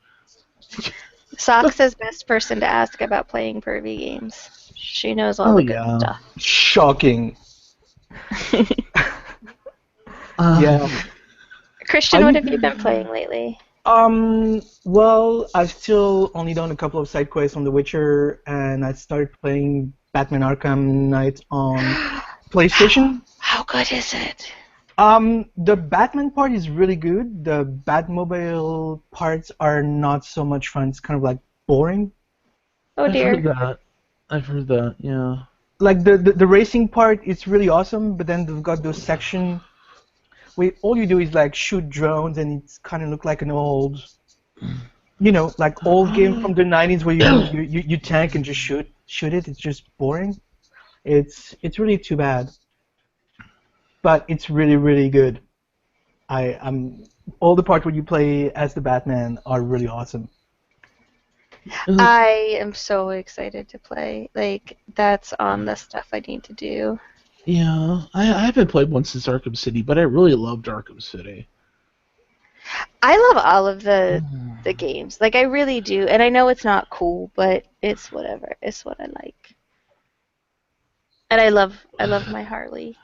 Socks is best person to ask about playing pervy games. She knows all Oh the good yeah. stuff. shocking. Yeah. Christian, Are what you? have you been playing lately? Well, I've still only done a couple of side quests on The Witcher, and I started playing Batman Arkham Knight on PlayStation. How good is it? The Batman part is really good. The Batmobile parts are not so much fun. It's kind of like boring. Oh I've heard dear. that. I've heard that. Yeah. Like the racing part, it's really awesome, but then they've got those section where all you do is like shoot drones, and it's kind of look like an old, like old game from the 90s where you tank and just shoot it. It's just boring. It's really too bad, but it's really really good. I'm all the parts where you play as the Batman are really awesome. I am so excited to play. Like, that's on the stuff I need to do. Yeah. I haven't played one since Arkham City, but I really loved Arkham City. I love all of the games. Like, I really do. And I know it's not cool, but it's whatever. It's what I like. And I love my Harley.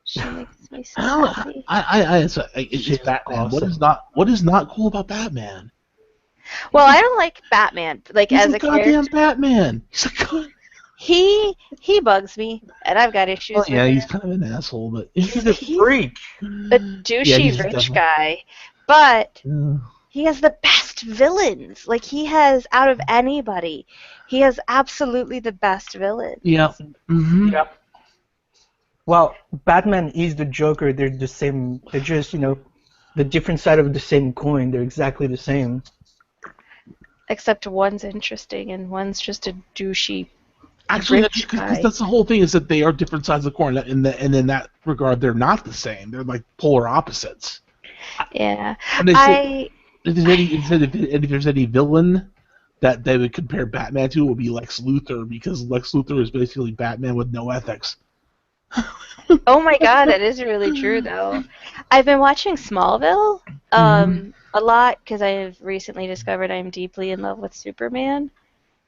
She makes me so happy. It's She's Batman. awesome. What is not cool about Batman? Well, I don't like Batman. Like, He's as a a goddamn character, Batman. He's a god. he bugs me, and I've got Well, issues yeah, with he's him. kind of an asshole, but He's a He's freak. a yeah, douchey he's rich definitely. guy, but Uh, he has the best villains. Like, he has, out of anybody, he has absolutely the best villains. yeah. Mm-hmm. Yep. Well, Batman is the Joker. They're the same. They're just, the different side of the same coin. They're exactly the same. Except one's interesting and one's just a douchey Actually, rich because guy. that's the whole thing is that they are different sides of the coin. And in that regard, they're not the same. They're like polar opposites. Yeah. And they say I if there's any villain that they would compare Batman to, it would be Lex Luthor, because Lex Luthor is basically Batman with no ethics. Oh my god, that is really true though. I've been watching Smallville a lot because I've recently discovered I'm deeply in love with Superman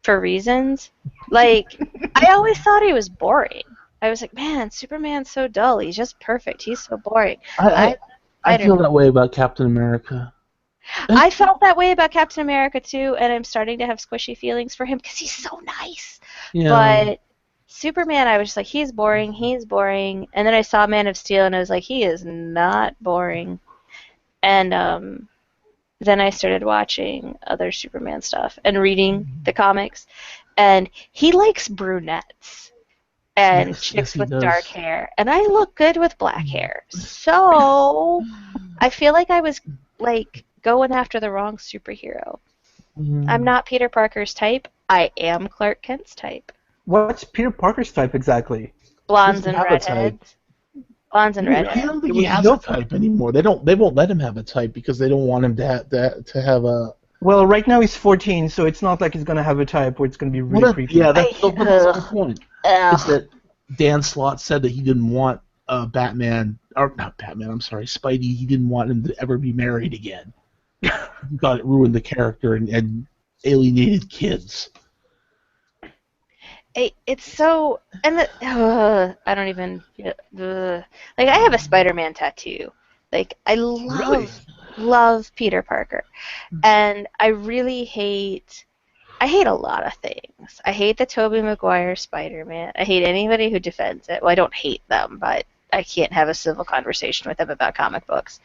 for reasons. Like, I always thought he was boring. I was like, man, Superman's so dull. He's just perfect. He's so boring. I I feel don't that way about Captain America. I felt that way about Captain America too, and I'm starting to have squishy feelings for him because he's so nice. Yeah. But Superman, I was just like, he's boring, and then I saw Man of Steel, and I was like, he is not boring. And then I started watching other Superman stuff and reading the comics, and he likes brunettes and Yes, chicks he with does. dark hair, and I look good with black hair. So I feel like I was like going after the wrong superhero. I'm not Peter Parker's type. I am Clark Kent's type. What's Peter Parker's type exactly? Blondes Doesn't and have a type. redheads. Blondes and I redheads. don't think There he was has no- a type anymore. They won't let him have a type because they don't want him to have a. Well, right now he's 14, so it's not like he's gonna have a type where it's gonna be really creepy. Yeah, that's the whole Ugh. point. Ugh. Is that Dan Slott said that he didn't want Batman, or not Batman, I'm sorry, Spidey, he didn't want him to ever be married again. He thought it ruined the character and alienated kids. It's so, and I don't even like, I have a Spider-Man tattoo. Like, I love Peter Parker, and I hate a lot of things. I hate the Tobey Maguire Spider-Man. I hate anybody who defends it. Well, I don't hate them, but I can't have a civil conversation with them about comic books.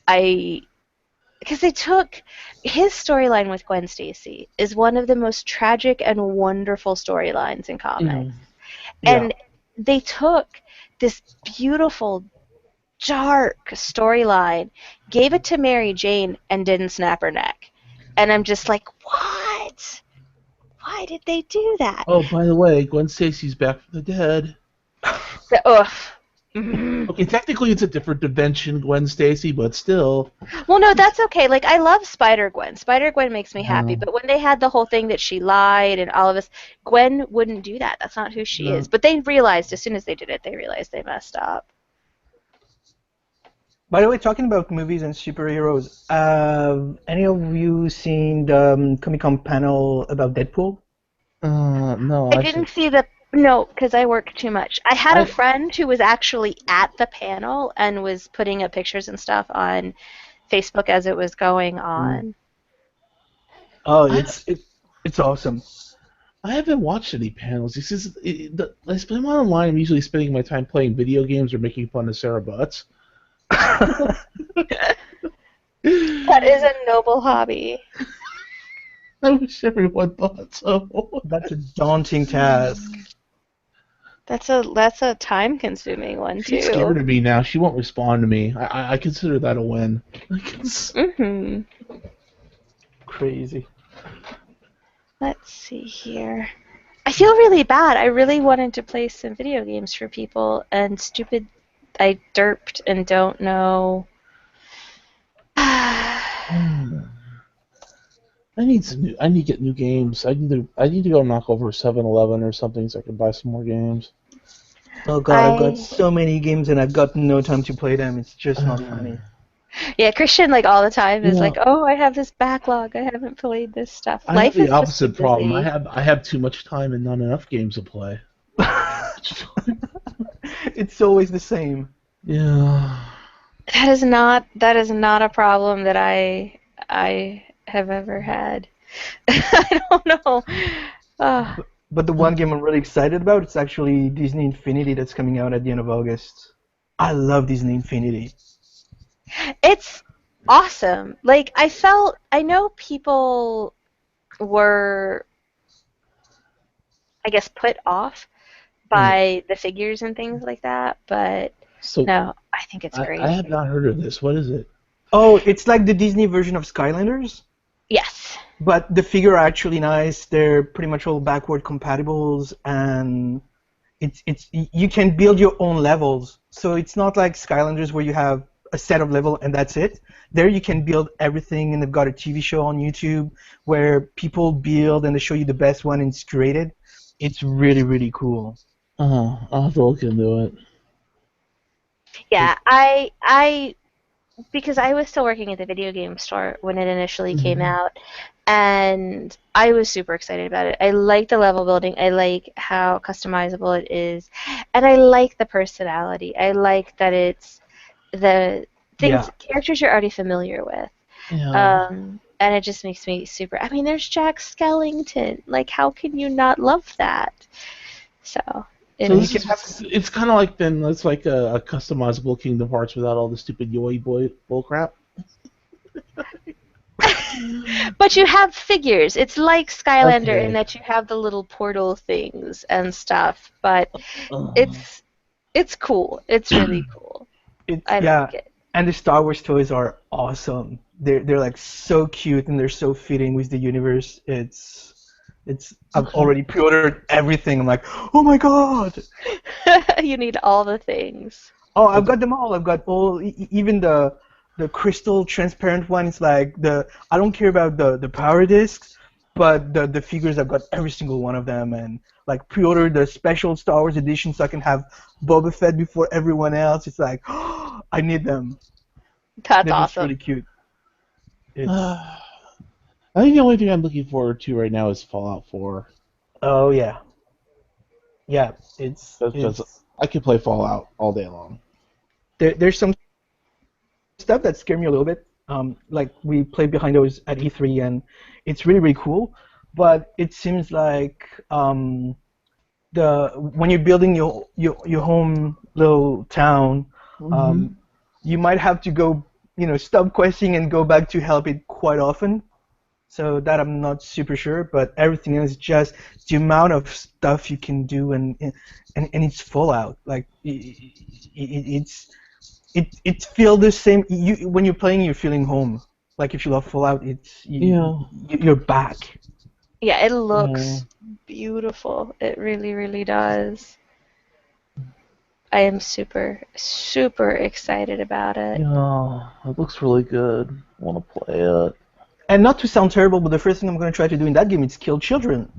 Because they took his storyline with Gwen Stacy is one of the most tragic and wonderful storylines in comics. Yeah. And they took this beautiful, dark storyline, gave it to Mary Jane, and didn't snap her neck. And I'm just like, what? Why did they do that? Oh, by the way, Gwen Stacy's back from the dead. Ugh. Mhm. Okay, technically it's a different dimension, Gwen Stacy, but still. Well, no, that's okay. Like, I love Spider-Gwen. Spider-Gwen makes me happy. No, But when they had the whole thing that she lied and all of this, Gwen wouldn't do that. That's not who she is. no. But they realized, as soon as they did it, they realized they messed up. By the way, talking about movies and superheroes, any of you seen the Comic-Con panel about Deadpool? No, I I didn't should. see the no, because I work too much. I had a I friend who was actually at the panel and was putting up pictures and stuff on Facebook as it was going on. Oh, I it's awesome. I haven't watched any panels. I spend my online. I'm usually spending my time playing video games or making fun of Sarah Butts. That is a noble hobby. I wish everyone thought so. That's a daunting task. That's a time consuming one She's scared too. of me now. She won't respond to me. I consider that a win. Mhm. Crazy. Let's see here. I feel really bad. I really wanted to play some video games for people, and stupid, I derped and don't know. I need to get new games. I need to go knock over 7-Eleven or something so I can buy some more games. Oh God, I've got I so many games and I've got no time to play them. It's just not funny. Yeah, Christian like all the time is Yeah. like, "Oh, I have this backlog. I haven't played this stuff." I have Life the is just too opposite problem. busy. I have too much time and not enough games to play. It's always the same. Yeah. That is not a problem that I have ever had. I don't know. Uh, But the one game I'm really excited about, it's actually Disney Infinity that's coming out at the end of August. I love Disney Infinity. it's awesome. Like I know people were, I guess, put off by the figures and things like that, but So no, I think it's I great. have not heard of this. What is it? Oh, it's like the Disney version of Skylanders, Yes. but the figure are actually nice. They're pretty much all backward compatibles, and it's you can build your own levels. So it's not like Skylanders where you have a set of level and that's it. There you can build everything, and they've got a TV show on YouTube where people build and they show you the best one and it's created. It's really really cool. I'll have to look into it. Yeah, I because I was still working at the video game store when it initially came out, and I was super excited about it. I like the level building. I like how customizable it is, and I like the personality. I like that it's the Yeah. characters you're already familiar with. Yeah. And it just makes me super. I mean, there's Jack Skellington. Like, how can you not love that? So So And you it's can have it's kind of like then it's like a customizable Kingdom Hearts without all the stupid Yoi boy bullcrap. But you have figures. It's like Skylander in Okay. that you have the little portal things and stuff, but Uh, it's cool. It's really cool. it's I yeah, like it. and the Star Wars toys are awesome. They're like so cute and they're so fitting with the universe. It's I've okay. already pre-ordered everything. I'm like, oh my god! You need all the things. Oh, I've got them all. I've got all, even the crystal transparent one. It's like I don't care about the power discs, but the figures I've got every single one of them, and like pre-ordered the special Star Wars edition so I can have Boba Fett before everyone else. It's like, I need them. That's They're just awesome. really cute. It's I think the only thing I'm looking forward to right now is Fallout 4. oh yeah, yeah. Because I could play Fallout all day long. There's some stuff that scare me a little bit. Like we played behind those at E3, and it's really really cool. But it seems like the when you're building your home little town, Mm-hmm. um, you might have to go, stop questing and go back to help it quite often. So that I'm not super sure, but everything else, just the amount of stuff you can do, and it's Fallout. Like it's it feels the same. When you're playing, you're feeling home. Like if you love Fallout, Yeah. you're back. Yeah, it looks beautiful. It really, really does. I am super, super excited about it. Yeah, it looks really good. I want to play it. And not to sound terrible, but the first thing I'm gonna try to do in that game is kill children.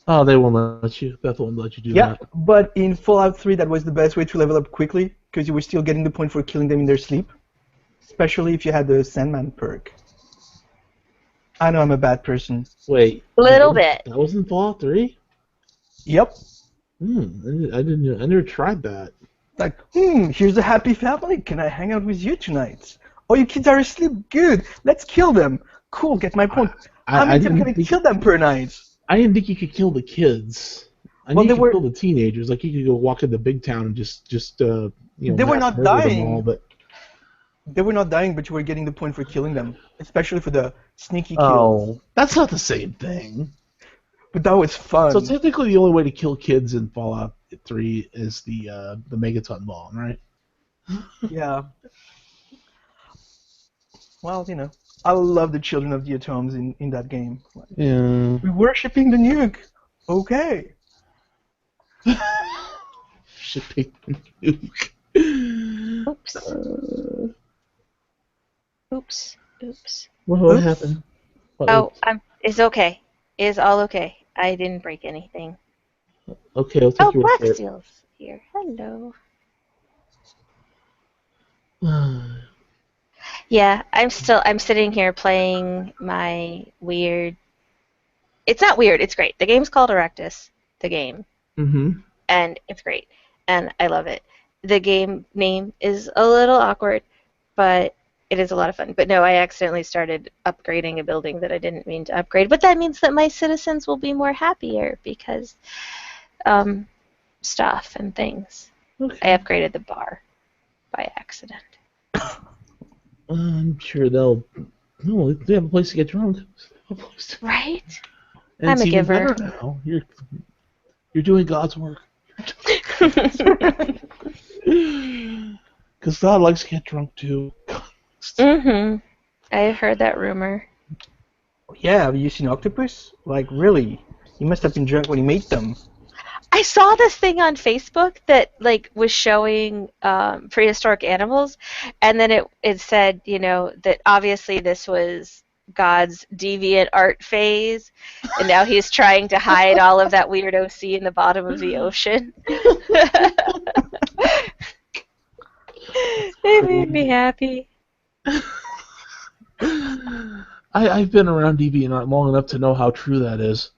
Oh, they won't let you. Beth won't let you do Yeah, that. but in Fallout 3, that was the best way to level up quickly because you were still getting the point for killing them in their sleep, especially if you had the Sandman perk. I know I'm a bad person. Wait. Little bit. That was in Fallout 3? Yep. I didn't. I never tried that. Like, here's a happy family. Can I hang out with you tonight? Oh, your kids are asleep. Good. Let's kill them. Cool. Get my point. How many times can I kill them per night? I didn't think you could kill the kids. I Well, knew they you could were kill the teenagers. Like you could go walk into big town and just they were mass not murder them dying. all. But They were not dying, but you were getting the point for killing them, especially for the sneaky kills. oh, that's not the same thing. But that was fun. So technically, the only way to kill kids in Fallout 3 is the megaton bomb, right? Yeah. Well, I love the children of the atoms in that game. Like, Yeah. we're worshipping the nuke. Okay. Shipping nuke. Oops. Oops. Oops. What Oops. happened? Oh, it's okay. It's all okay. I didn't break anything. Okay, I'll take Oh, your word for it. Blacksteel's here. Hello. Yeah, I'm sitting here playing my weird. It's not weird. It's great. The game's called Erectus. The game. Mm-hmm. And it's great, and I love it. The game name is a little awkward, but it is a lot of fun. But no, I accidentally started upgrading a building that I didn't mean to upgrade, but that means that my citizens will be more happier because stuff and things. Okay. I upgraded the bar by accident. I'm sure they'll. No, they have a place to get drunk. Right? And I'm it's a even giver. better now. You're doing God's work. Because God likes to get drunk too. Mm-hmm. I heard that rumor. Yeah, have you seen octopus? Like, really? He must have been drunk when he made them. I saw this thing on Facebook that was showing prehistoric animals, and then it said that obviously this was God's deviant art phase, and now he's trying to hide all of that weird OC in the bottom of the ocean. It made me happy. I've been around DeviantArt long enough to know how true that is.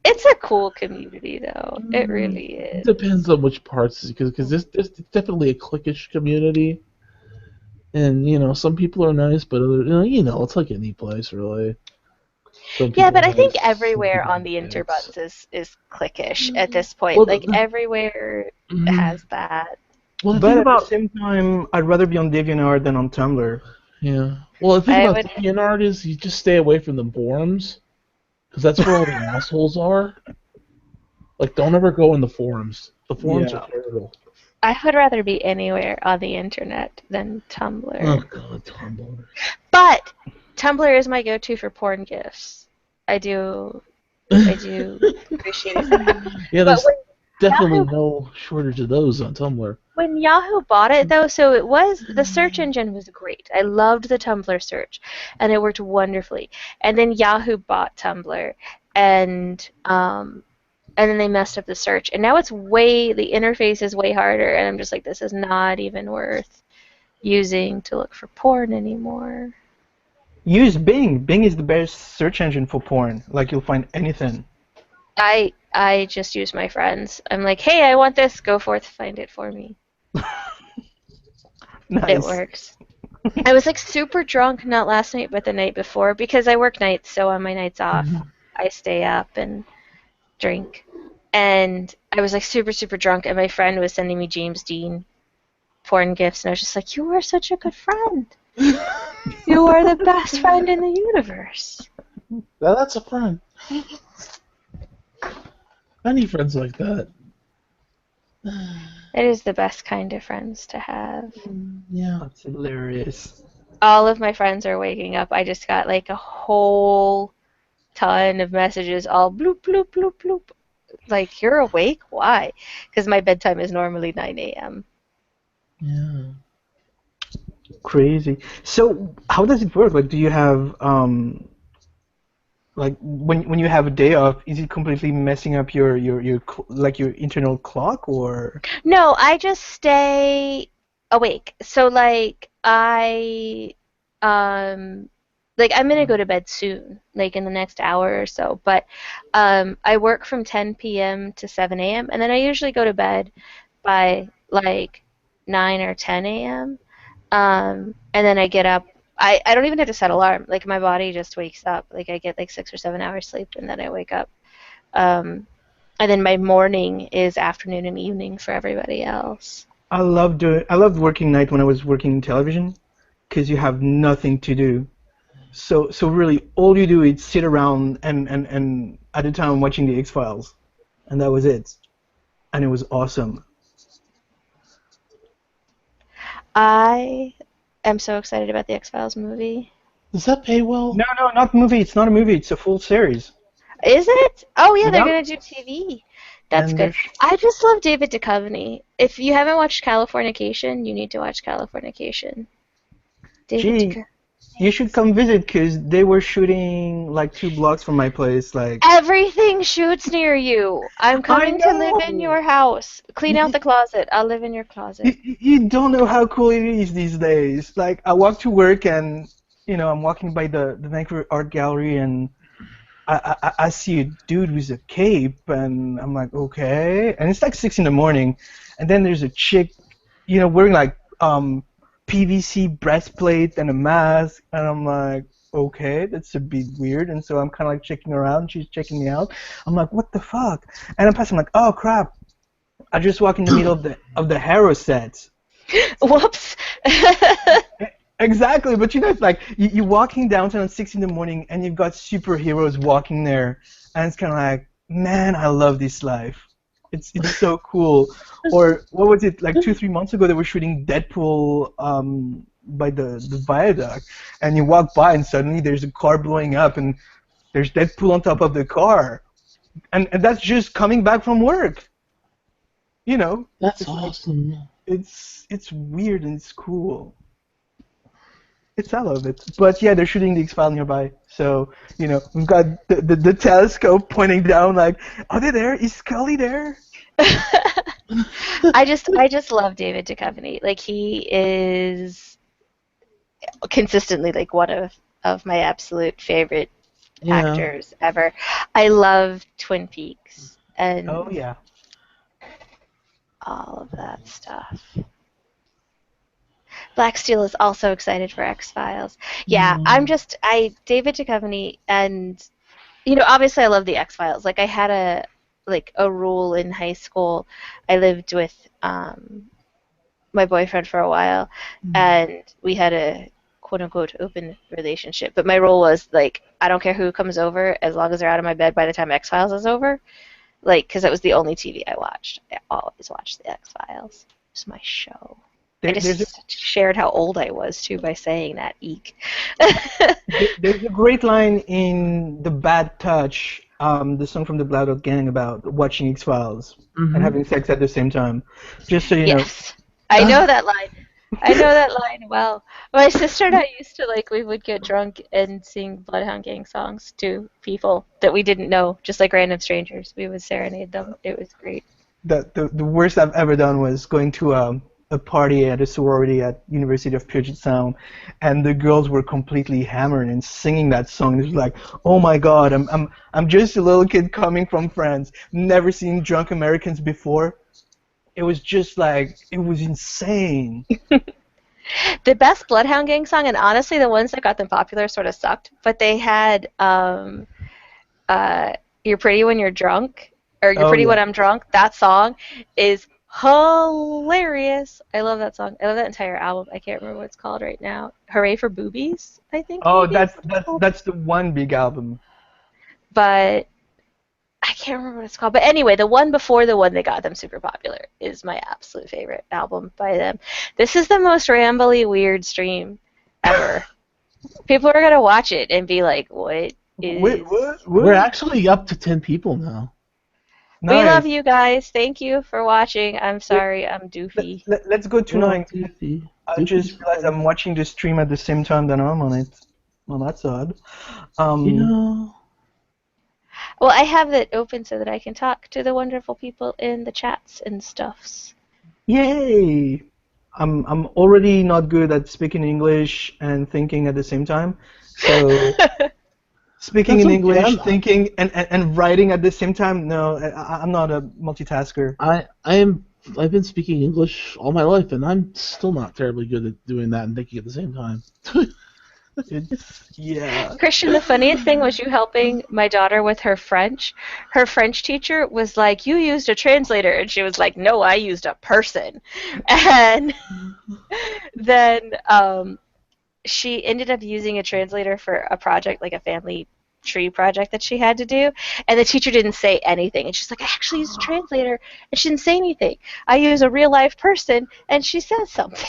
It's a cool community, though. It really It is. depends on which parts, because there's definitely a cliquish community, and some people are nice, but other, it's like any place really. Yeah, but I think everywhere on the interbuds is cliquish at this point. Well, everywhere has that. Well, the But thing at about the same time, I'd rather be on DeviantArt than on Tumblr. yeah, well, the thing I about would- DeviantArt is you just stay away from the forums, because that's where all the assholes are. Like, don't ever go in the forums. The forums Yeah. are terrible. I would rather be anywhere on the internet than Tumblr. Oh god, Tumblr. But Tumblr is my go-to for porn gifs. I do appreciate it. Yeah, But there's when definitely Yahoo- no shortage of those on Tumblr. When Yahoo bought it, though, so the search engine was great. I loved the Tumblr search, and it worked wonderfully. And then Yahoo bought Tumblr, and then they messed up the search. And now the interface is way harder, and I'm just like, this is not even worth using to look for porn anymore. Use Bing. Bing is the best search engine for porn. Like, you'll find anything. I just use my friends. I'm like, hey, I want this. Go forth, find it for me. Nice. It works. I was super drunk, not last night, but the night before, because I work nights, so on my nights off, I stay up and drink. And I was super, super drunk, and my friend was sending me James Dean porn gifts, and I was just like, you are such a good friend. You are the best friend in the universe. That's a friend. I need friends like that. It is the best kind of friends to have. Yeah. That's hilarious. All of my friends are waking up. I just got like a whole ton of messages, all bloop, bloop, bloop, bloop. Like, you're awake? Why? Because my bedtime is normally 9 a.m. Yeah. Crazy. So how does it work? Like, do you have like when you have a day off, is it completely messing up like your internal clock or? No, I just stay awake. So um like I'm gonna go to bed soon, like in the next hour or so. But I work from 10 p.m. to 7 a.m. and then I usually go to bed by like 9 or 10 a.m. And then I get up. I don't even have to set alarm. Like my body just wakes up. Like I get like 6 or 7 hours sleep and then I wake up. Um, and then my morning is afternoon and evening for everybody else. I loved working night when I was working in television because you have nothing to do. So really all you do is sit around and at the time watching the X-Files, and that was it. And it was awesome. I am so excited about the X Files movie. Does that pay well? No, no, not movie. It's not a movie. It's a full series. Is it? Oh yeah, they're Yep. gonna do TV. That's And good. there's I just love David Duchovny. If you haven't watched Californication, you need to watch Californication. David gee, Duchovny. you should come visit because they were shooting like 2 blocks from my place. Like Everything shoots near you. I'm I coming to live in know. your house. Clean out You, the closet. I'll live in your closet. you don't know how cool it is these days. Like I walk to work and I'm walking by the Vancouver Art Gallery and I see a dude with a cape and I'm like okay, and it's like 6 in the morning, and then there's a chick, wearing like PVC breastplate and a mask, and I'm like okay, that's a bit weird, and so I'm kind of like checking around. She's checking me out. I'm like what the fuck, and I'm passing like oh crap. I just walk in the middle of the Harrow set. Whoops. Exactly, but it's like you're walking downtown at 6 in the morning and you've got superheroes walking there, and it's kind of like, man, I love this life. It's so cool. Or what was it like 2 3 months ago? They were shooting Deadpool by the viaduct, and you walk by and suddenly there's a car blowing up and there's Deadpool on top of the car, and that's just coming back from work. You know, That's it's like awesome. it's weird and it's cool. I love it. But yeah, they're shooting the X-File nearby. So, we've got the telescope pointing down like, are they there? Is Scully there? I just love David Duchovny. Like he is consistently like one of my absolute favorite Yeah. actors ever. I love Twin Peaks Oh and yeah. all of that stuff. Black Steel is also excited for X Files. Yeah, Mm. David Duchovny, and obviously I love the X Files. Like I had a rule in high school. I lived with my boyfriend for a while, and we had a quote unquote open relationship. But my rule was like I don't care who comes over as long as they're out of my bed by the time X Files is over. Like because that was the only TV I watched. I always watched the X Files. It was my show. I There's a just shared how old I was too by saying that. Eek. there's a great line in The Bad Touch, the song from the Blood Out Gang about watching X-Files and Mm-hmm. having sex at the same time. Just so you know. Yes, I know that line. I know that line well. My sister and I used to we would get drunk and sing Bloodhound Gang songs to people that we didn't know, just like random strangers. We would serenade them. It was great. The worst I've ever done was going to a party at a sorority at University of Puget Sound, and the girls were completely hammered and singing that song. It was like, oh my God, I'm just a little kid coming from France, never seen drunk Americans before. It was just like it was insane. The best Bloodhound Gang song, and honestly, the ones that got them popular sort of sucked, but they had "You're Pretty When You're Drunk" or "You're Oh Pretty When yeah. I'm Drunk." That song is hilarious. I love that song. I love that entire album. I can't remember what it's called right now. "Hooray for Boobies," I think Oh, maybe is that's what it's that's called. that's the one big album. But I can't remember what it's called, but anyway, the one before the one that got them super popular is my absolute favorite album by them. This is the most rambly, weird stream ever. People are gonna watch it and be like, "What Wait, is?" We're what? actually up to 10 people now. We love Nice. you guys. Thank you for watching. I'm Wait, sorry, I'm doofy. let's go to Well, 9. Doofy. I Doofy's just realized fun. I'm watching the stream at the same time that I'm on it. Well, that's odd. You Um, know, Well, I have it open so that I can talk to the wonderful people in the chats and stuffs. Yay! I'm already not good at speaking English and thinking at the same time. So speaking that's in okay. English, thinking and writing at the same time, no, I'm not a multitasker. I've been speaking English all my life, and I'm still not terribly good at doing that and thinking at the same time. Yeah. Christian, the funniest thing was you helping my daughter with her French. Her French teacher was like, "You used a translator," and she was like, "No, I used a person." And then she ended up using a translator for a project, like a family tree project that she had to do, and the teacher didn't say anything. And she's like, "I actually used a translator," and she didn't say anything. I use a real life person, and she says something.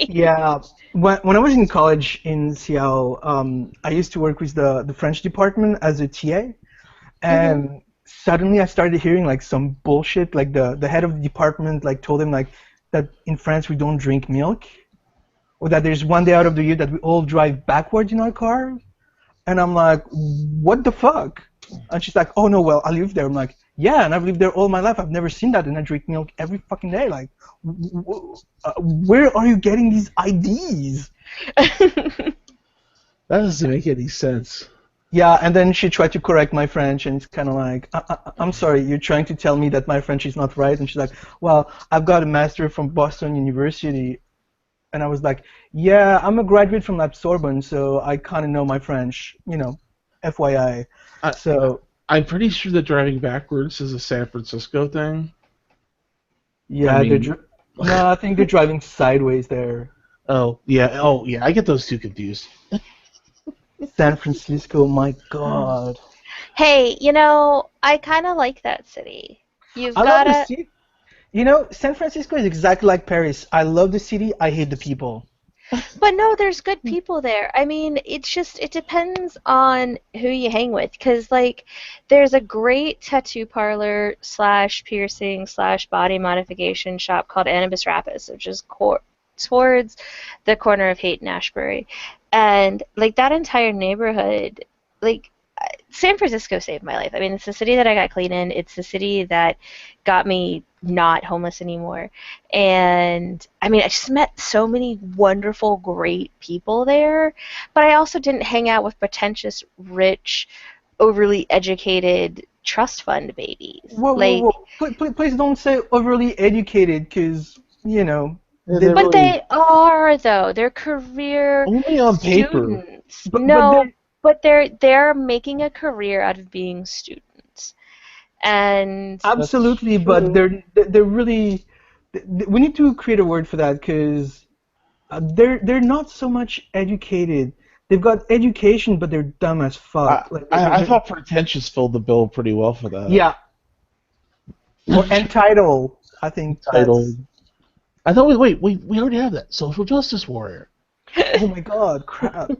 Yeah. When I was in college in Seattle, I used to work with the French department as a TA, Hmm. and suddenly I started hearing like some bullshit. Like the head of the department like told him like that in France we don't drink milk, or that there's one day out of the year that we all drive backwards in our car. And I'm like, what the fuck? And she's like, oh no, well, I live there. I'm like, yeah, and I've lived there all my life. I've never seen that, and I drink milk every fucking day. Like, where are you getting these IDs? That doesn't make any sense. Yeah, and then she tried to correct my French, and it's kind of like, I'm sorry, you're trying to tell me that my French is not right? And she's like, well, I've got a master from Boston University. And I was like, yeah, I'm a graduate from La Sorbonne, so I kind of know my French, FYI. I, So, I'm pretty sure that driving backwards is a San Francisco thing. I yeah, mean, no, I think they're driving sideways there. oh yeah, I get those two confused. San Francisco, my God. Hey, I kind of like that city. You've I love the gotta, city. San Francisco is exactly like Paris. I love the city, I hate the people. but no, there's good people there. I mean, it depends on who you hang with. Because, like, there's a great tattoo parlor slash piercing slash body modification shop called Anubis Rapids, which is towards the corner of Haight and Ashbury. And, like, that entire neighborhood, like, San Francisco saved my life. I mean, it's the city that I got clean in. It's the city that got me not homeless anymore. And I mean, I just met so many wonderful, great people there. But I also didn't hang out with pretentious, rich, overly educated trust fund babies. Whoa, whoa, Like, whoa. Please don't say overly educated, because, Yeah, they, they're but really they are though. They're career only on paper. students. but No, they're but they're making a career out of being students. And That's absolutely, but true. they're really. We need to create a word for that, because they're not so much educated. They've got education, but they're dumb as I, fuck. Like I thought pretentious filled the bill pretty well for that. yeah, or entitled. I think Title. that's. I thought we already have that social justice warrior. Oh my God, crap.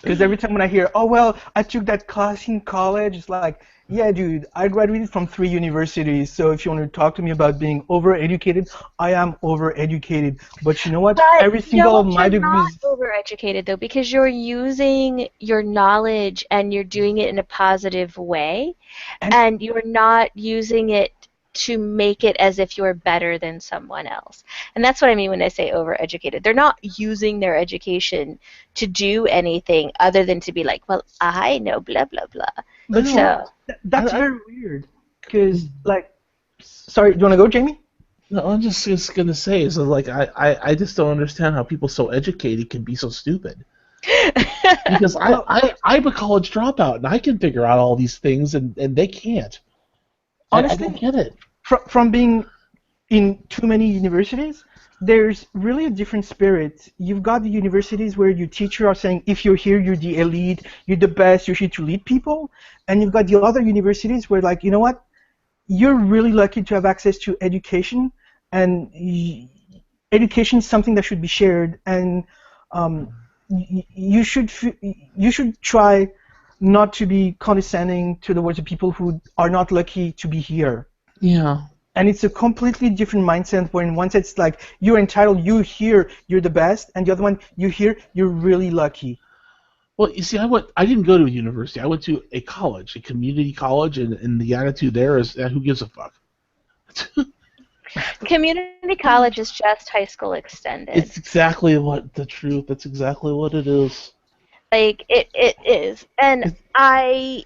Because every time when I hear, oh well, I took that class in college, it's like, yeah, dude, I graduated from 3 universities. So if you want to talk to me about being overeducated, I am overeducated. But you know what? But Every single of my you're not degrees, overeducated though, because you're using your knowledge and you're doing it in a positive way, and and you're not using it to make it as if you're better than someone else. And that's what I mean when I say overeducated. They're not using their education to do anything other than to be like, well, I know blah blah blah. No, but no, So, that's I, very weird. Because like, sorry, do you want to go, Jamie? no, I'm just gonna say is that, like I just don't understand how people so educated can be so stupid. Because Well, I'm a college dropout and I can figure out all these things and they can't. I don't honestly, get it. from being in too many universities, there's really a different spirit. You've got the universities where your teacher are saying, if you're here, you're the elite, you're the best, you're here to lead people. And you've got the other universities where, like, you know what? You're really lucky to have access to education, and education is something that should be shared. And you should try not to be condescending towards the people who are not lucky to be here. Yeah. And it's a completely different mindset where in one sense it's like you're entitled, you here, you're the best, and the other one, you here, you're really lucky. Well, you see, I didn't go to a university. I went to a college, a community college, and the attitude there is, who gives a fuck? Community college is just high school extended. It's exactly what the truth. That's exactly what it is. Like it is, and I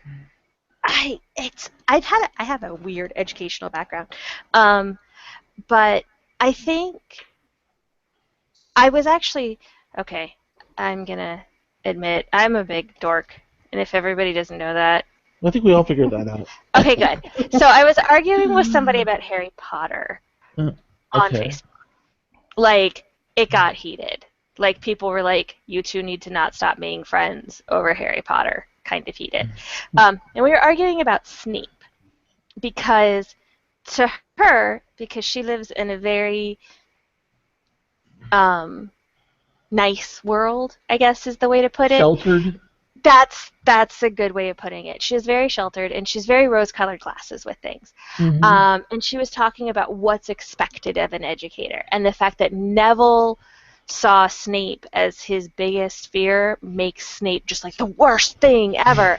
have a weird educational background, but I think I was actually okay. I'm gonna admit I'm a big dork, and if everybody doesn't know that, I think we all figured that out. okay, good. So I was arguing with somebody about Harry Potter on Okay. Facebook. Like, it got heated. Like, people were like, you two need to not stop being friends over Harry Potter. Kind of heated. And we were arguing about Snape. Because to her, because she lives in a very nice world, I guess is the way to put it. Sheltered. That's a good way of putting it. She is very sheltered, and she's very rose-colored glasses with things. Mm-hmm. And she was talking about what's expected of an educator, and the fact that Neville saw Snape as his biggest fear makes Snape just like the worst thing ever.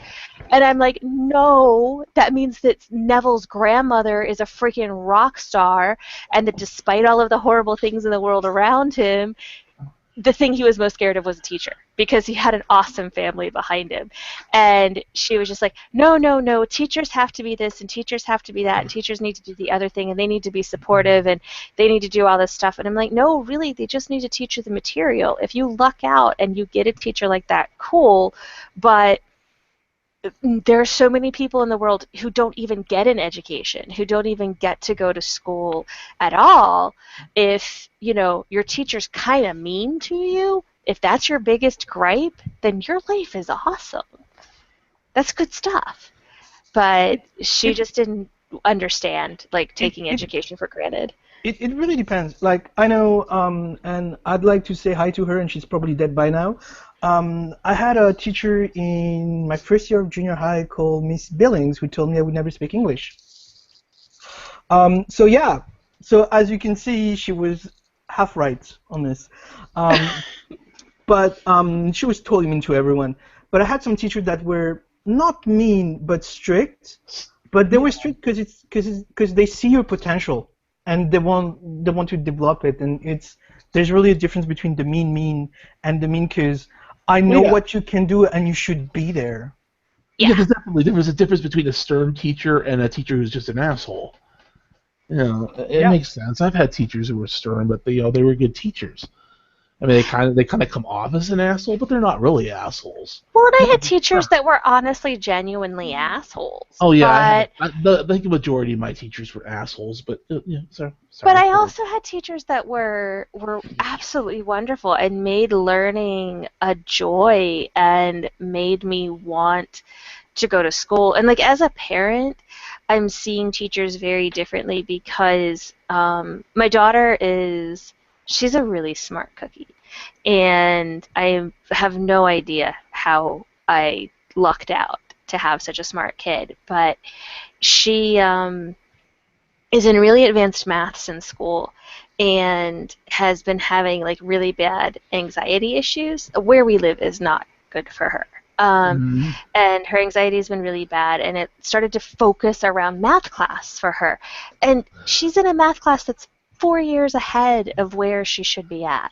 And I'm like, no, that means that Neville's grandmother is a freaking rock star, and that despite all of the horrible things in the world around him, the thing he was most scared of was a teacher, because he had an awesome family behind him. And she was just like, no, teachers have to be this, and teachers have to be that, and teachers need to do the other thing, and they need to be supportive, and they need to do all this stuff. And I'm like, no, really, they just need to teach you the material. If you luck out and you get a teacher like that, cool, but there are so many people in the world who don't even get an education, who don't even get to go to school at all. If, your teacher's kind of mean to you, if that's your biggest gripe, then your life is awesome. That's good stuff. But she just didn't understand, like, taking education for granted. It really depends. Like, I know, and I'd like to say hi to her, and she's probably dead by now. I had a teacher in my first year of junior high called Miss Billings, who told me I would never speak English. So yeah, so as you can see, she was half right on this. But she was totally mean to everyone. But I had some teachers that were not mean, but strict. But they were strict because they see your potential, and they want to develop it. And there's really a difference between the mean and the mean because I know what you can do, and you should be there. Yeah, there's a difference between a stern teacher and a teacher who's just an asshole. It makes sense. I've had teachers who were stern, but they were good teachers. I mean, they kind of come off as an asshole, but they're not really assholes. Well, and I had teachers that were honestly genuinely assholes. Oh yeah, I think the majority of my teachers were assholes, but sorry. But I also had teachers that were absolutely wonderful and made learning a joy and made me want to go to school. And like as a parent, I'm seeing teachers very differently because my daughter she's a really smart cookie, and I have no idea how I lucked out to have such a smart kid, but she is in really advanced maths in school and has been having like really bad anxiety issues. Where we live is not good for her. And her anxiety has been really bad, and it started to focus around math class for her. And she's in a math class that's 4 years ahead of where she should be at.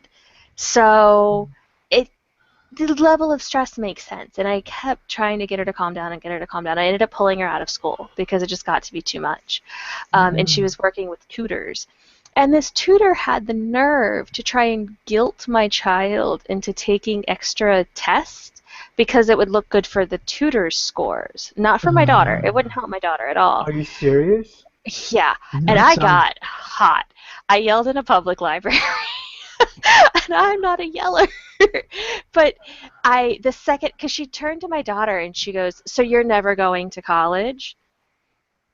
So the level of stress makes sense, and I kept trying to get her to calm down. I ended up pulling her out of school because it just got to be too much. And she was working with tutors. And this tutor had the nerve to try and guilt my child into taking extra tests because it would look good for the tutor's scores, not for my daughter. It wouldn't help my daughter at all. Are you serious? Yeah, and I got hot. I yelled in a public library. And I'm not a yeller. But the second, because she turned to my daughter and she goes, "So you're never going to college?"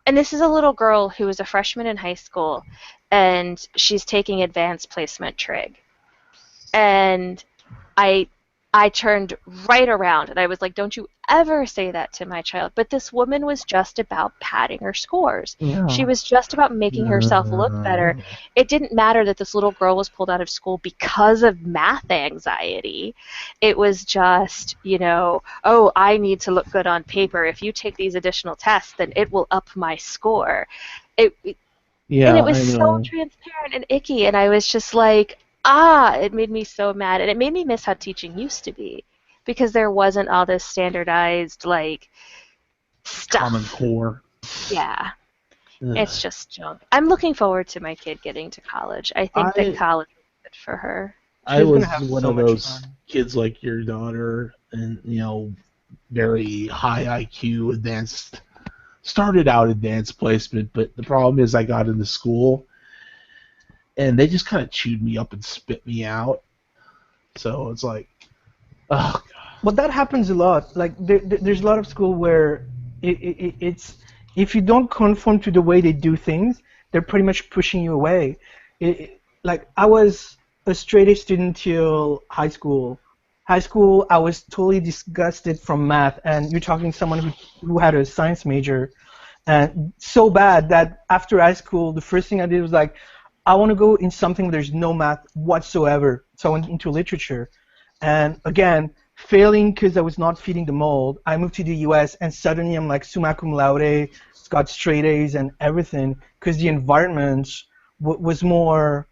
And this is a little girl who is a freshman in high school, and she's taking advanced placement trig. And I I turned right around and I was like, "Don't you ever say that to my child." But this woman was just about padding her scores. She Yeah. was just about making herself look better. Uh, It didn't matter that this little girl was pulled out of school because of math anxiety. It was just, "Oh, I need to look good on paper. If you take these additional tests, then it will up my score." It, and yeah, it was I so know. transparent and icky, and I was just like, it made me so mad, and it made me miss how teaching used to be, because there wasn't all this standardized like Common stuff. Core. Yeah, it's Ugh. just junk. I'm looking forward to my kid getting to college. I think that I college is good for her. I She's gonna was have one so of much those fun. kids like your daughter, and very high IQ, advanced. Started out advanced placement, but the problem is I got into school and they just kind of chewed me up and spit me out. So it's like, oh Well, that happens a lot. Like there's a lot of school where it's if you don't conform to the way they do things, they're pretty much pushing you away. Like I was a straight A student till high school. High school, I was totally disgusted from math, and you're talking someone who had a science major, and so bad that after high school, the first thing I did was like, I want to go in something where there's no math whatsoever. So I went into literature. And again, failing because I was not fitting the mold, I moved to the US and suddenly I'm like summa cum laude, got straight A's and everything because the environment was more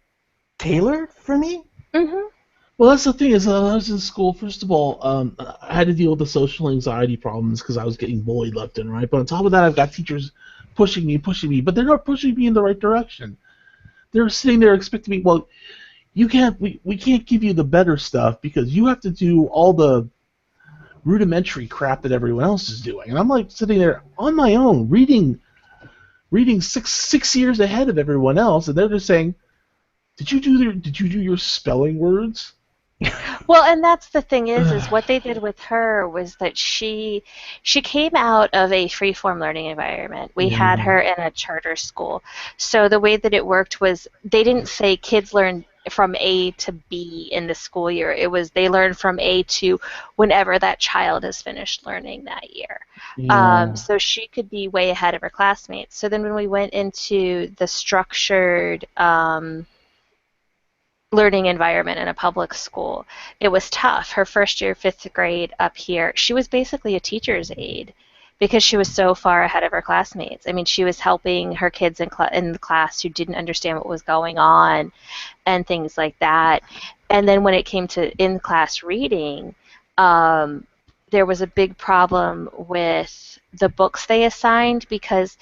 tailored for me. Mhm. well, that's the thing is when I was in school. First of all, I had to deal with the social anxiety problems because I was getting bullied left and right. But on top of that, I've got teachers pushing me, but they're not pushing me in the right direction. They're sitting there expecting me. Well, we can't give you the better stuff because you have to do all the rudimentary crap that everyone else is doing. And I'm like sitting there on my own reading six years ahead of everyone else, and they're just saying, did you do your spelling words? Well, and that's the thing is what they did with her was that she came out of a free-form learning environment. We had Yeah. her in a charter school. So the way that it worked was they didn't say kids learn from A to B in the school year. It was they learn from A to whenever that child has finished learning that year. Yeah. So she could be way ahead of her classmates. So then when we went into the structured learning environment in a public school. It was tough. Her first year, fifth grade up here, she was basically a teacher's aide because she was so far ahead of her classmates. I mean, she was helping her kids in the class who didn't understand what was going on and things like that. And then when it came to in-class reading, um, there was a big problem with the books they assigned because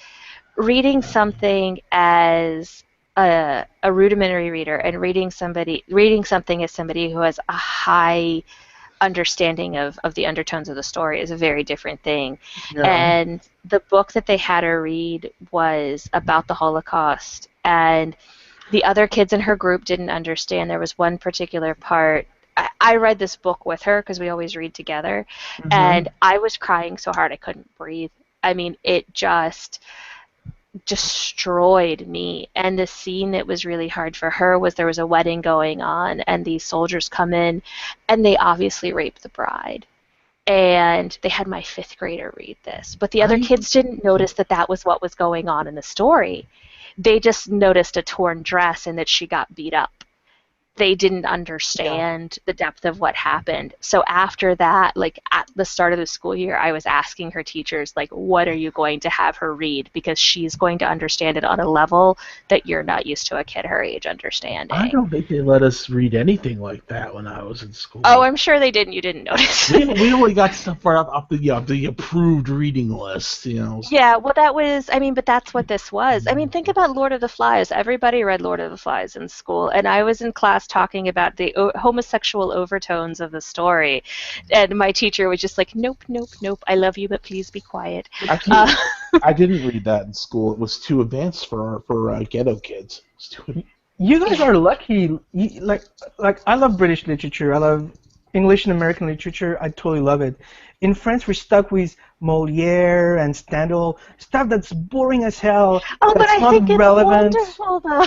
reading something as a rudimentary reader and reading something as somebody who has a high understanding of the undertones of the story is a very different thing. Yeah. And the book that they had her read was about the Holocaust, and the other kids in her group didn't understand. There was one particular part. I read this book with her because we always read together, Mm-hmm. and I was crying so hard I couldn't breathe. I mean, it just destroyed me. And the scene that was really hard for her was there was a wedding going on, and these soldiers come in, and they obviously rape the bride. And they had my fifth grader read this, but the other I kids didn't notice that that was what was going on in the story. They just noticed a torn dress and that she got beat up. They didn't Yeah. understand the depth of what happened. So after that, like at the start of the school year, I was asking her teachers, like, what are you going to have her read? Because she's going to understand it on a level that you're not used to a kid her age I understanding. don't think they let us read anything like that when I was in Oh, school. I'm sure they didn't. You didn't notice. We only got stuff right off the approved reading list. Yeah, well, I mean, but that's what this was. I mean, think about Lord of the Flies. Everybody read Lord of the Flies in school, and I was in class talking about the homosexual overtones of the story, and my teacher was just like, nope, nope, nope, I love you, but please be quiet. Actually, Uh, I didn't read that in school. It was too advanced for ghetto kids. It was too. You guys are lucky. Like I love British literature. I love English and American literature. I totally love it. In France, we're stuck with Molière and Stendhal, stuff that's boring as hell, Oh, but that's I not think it's relevant. wonderful though.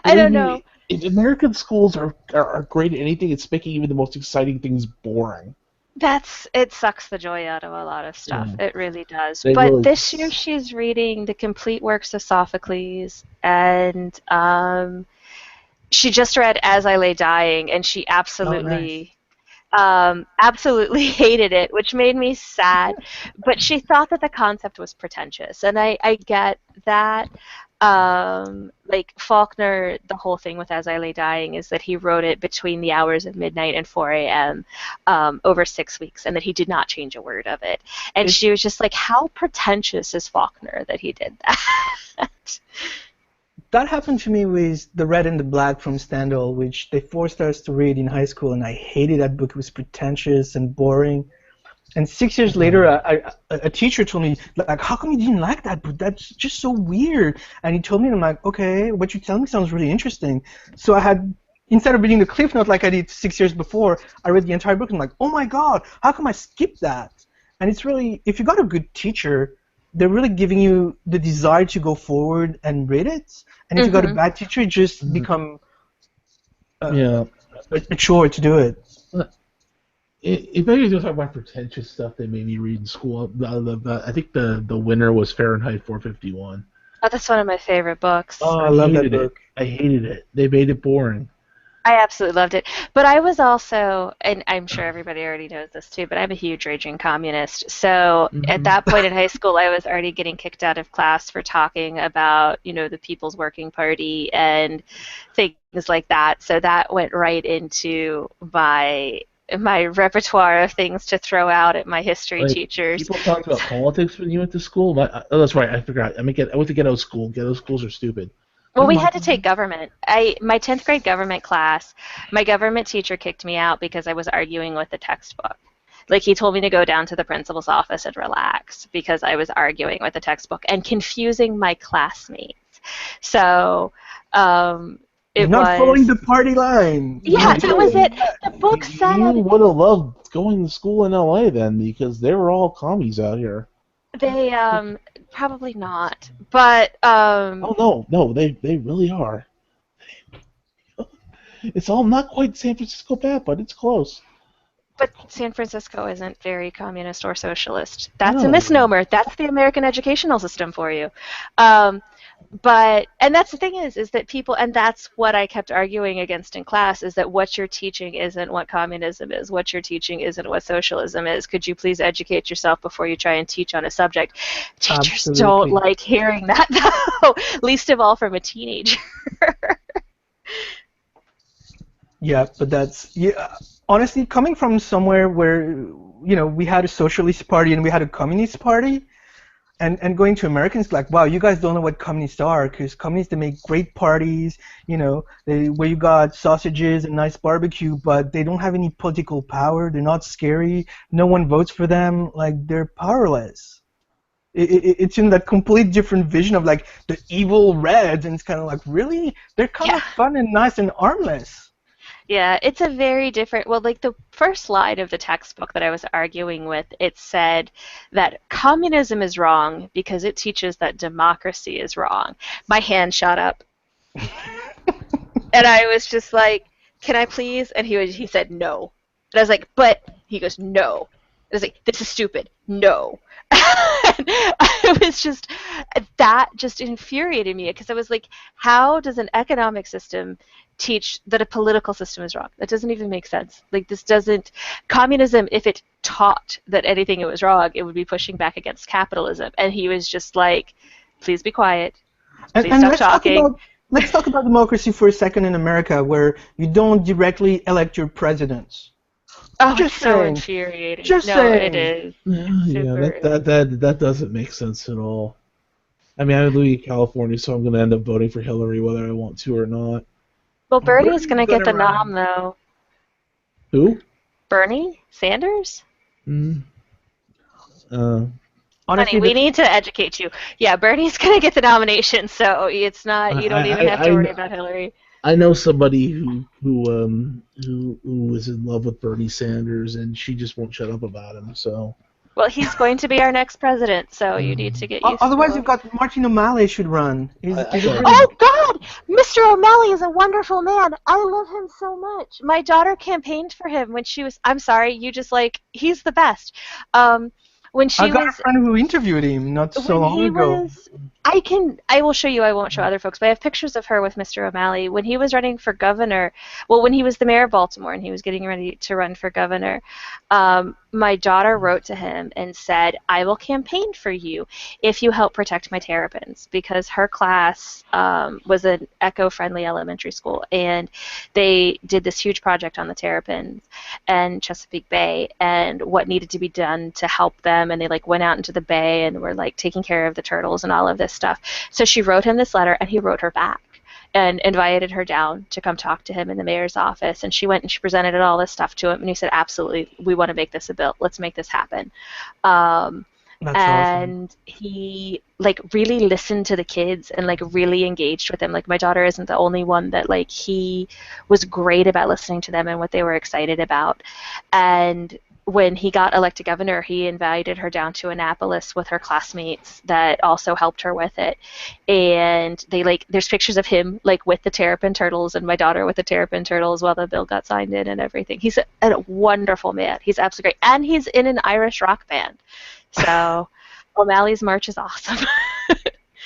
I Believe don't me, know. if American schools are great at anything, it's making even the most exciting things boring. It sucks the joy out of a lot of stuff. Yeah, It really does. they But really. this year she's reading the complete works of Sophocles, and she just read As I Lay Dying, and she Oh, nice. absolutely hated it, which made me sad. But she thought that the concept was pretentious, and I get that. Like Faulkner, the whole thing with As I Lay Dying is that he wrote it between the hours of midnight and 4 a.m. Over 6 weeks, and that he did not change a word of it. And It she was just like, "How pretentious is Faulkner that he did that?" That happened to me with The Red and the Black from Stendhal, which they forced us to read in high school, and I hated that book. It was pretentious and boring. And 6 years later, a teacher told me, like, how come you didn't like that book? That's just so weird. And he told me, and I'm like, okay, what you tell me sounds really interesting. So I had, instead of reading the Cliff Note like I did 6 years before, I read the entire book and I'm like, oh my God, how come I skipped that? And it's really, if you got a good teacher, they're really giving you the desire to go forward and read it. And if you got a Hmm. bad teacher, it just become Yeah. a chore to do it. If maybe you're talking about pretentious stuff they made me read in school, I think the winner was Fahrenheit 451. Oh, that's one of my favorite books. Oh, I I love that hated it. book. I hated it. They made it boring. I absolutely loved it. But I was also, and I'm sure everybody already knows this too, but I'm a huge raging communist. So at Hmm. that point in high school, I was already getting kicked out of class for talking about, the People's Working Party and things like that. So that went right into my repertoire of things to throw out at my history Like teachers. people talked about politics when you went to school. Oh, that's right. I forgot. I went to ghetto school. Ghetto schools are stupid. Well, Oh we my had to take God. government. My 10th grade government class, my government teacher kicked me out because I was arguing with the textbook. Like he told me to go down to the principal's office and relax because I was arguing with the textbook and confusing my classmates. So You're it not following was, the party line. You're yeah, not that was doing it. that. The book You said would have loved going to school in LA then because they were all commies out here. they probably not, but Oh no, no, they really are. It's all not quite San Francisco bad, but it's close. San Francisco isn't very communist or socialist. I That's a know. misnomer. That's the American educational system for you. Um, and that's the thing is that people, and that's what I kept arguing against in class, is that what you're teaching isn't what communism is. What you're teaching isn't what socialism is. Could you please educate yourself before you try and teach on a subject? Teachers don't Absolutely. like hearing that, though, least of all from a teenager. Yeah, but that's yeah. Honestly, coming from somewhere where we had a socialist party and we had a communist party, and going to Americans like, wow, you guys don't know what communists are, because communists they make great parties, where you got sausages and nice barbecue, but they don't have any political power. They're not scary. No one votes for them. Like they're powerless. It's in that complete different vision of like the evil Reds, and it's kind of like really they're kind Yeah. of fun and nice and armless. Yeah, it's a very different. Well, like the first line of the textbook that I was arguing with, it said that communism is wrong because it teaches that democracy is wrong. My hand shot up, and I was just like, "Can I please?" And he said no, and I was like, "But," he goes, "No." I was like, "This is stupid. No." I was just that just infuriated me because I was like, how does an economic system teach that a political system is wrong? That doesn't even make sense. Like this doesn't communism, if it taught that anything it was wrong, it would be pushing back against capitalism. And he was just like, please be quiet. Please And stop talking. let's talk about democracy for a second in America, where you don't directly elect your presidents. Oh, it's Just so saying. infuriating. Just No, it saying. is. Yeah, yeah, Super. that doesn't make sense at all. I mean, I'm living in California, so I'm going to end up voting for Hillary whether I want to or not. Well, Bernie's Bernie's gonna get gonna the nom run. though. Who? Bernie Sanders? Mm, uh, honestly, we need to educate you. Yeah, Bernie's gonna get the nomination, so it's not. You don't even have to worry about Hillary. I know somebody who was in love with Bernie Sanders, and she just won't shut up about him. So. Well, he's going to be our next president, so you need to get used otherwise, to you've him. got Martin O'Malley should run. He's a pretty. Oh God, Mr. O'Malley is a wonderful man. I love him so much. My daughter campaigned for him when she was. I'm sorry, you just he's the best. When she I got was a friend who interviewed him not so when long he ago. was I will show you. I won't show other folks, but I have pictures of her with Mr. O'Malley when he was running for governor. Well, when he was the mayor of Baltimore and he was getting ready to run for governor, my daughter wrote to him and said, I will campaign for you if you help protect my terrapins, because her class was an eco-friendly elementary school, and they did this huge project on the terrapins and Chesapeake Bay and what needed to be done to help them, and they went out into the bay and were taking care of the turtles and all of this stuff. So she wrote him this letter, and he wrote her back and invited her down to come talk to him in the mayor's office. And she went and she presented all this stuff to him, and he said, absolutely, we want to make this a bill. Let's make this happen. That's and awesome. he really listened to the kids and really engaged with them. My daughter isn't the only one that he was great about listening to them and what they were excited about. And when he got elected governor, he invited her down to Annapolis with her classmates that also helped her with it. And they there's pictures of him with the terrapin turtles and my daughter with the terrapin turtles while the bill got signed in and everything. He's a wonderful man. He's absolutely great. And he's in an Irish rock band. So O'Malley's March is awesome.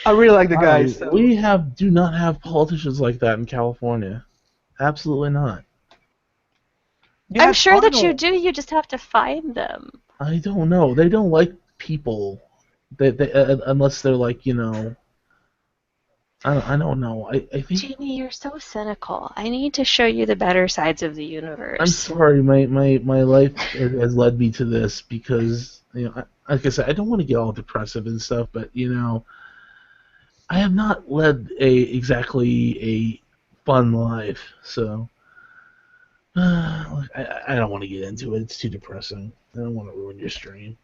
I really like the guy. So. We do not have politicians like that in California. Absolutely not. I'm sure that you do. You just have to find them. I don't know. They don't like people. They unless they're I don't know. I think. Jamie, you're so cynical. I need to show you the better sides of the universe. I'm sorry. My life has led me to this because like I said, I don't want to get all depressive and stuff, but I have not led exactly a fun life, so. I don't want to get into it. It's too depressing. I don't want to ruin your stream.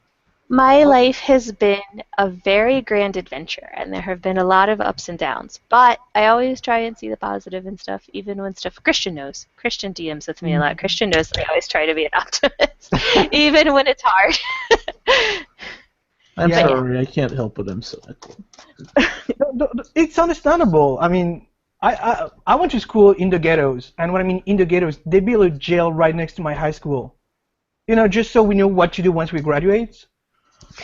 My life has been a very grand adventure, and there have been a lot of ups and downs. But I always try and see the positive in stuff, even when stuff. Christian knows. Christian DMs with me a lot. Christian knows that I always try to be an optimist, even when it's hard. I'm sorry. I can't help it. I'm cynical. It's understandable. I mean. I went to school in the ghettos, and what I mean in the ghettos, they built a jail right next to my high school. Just so we know what to do once we graduate.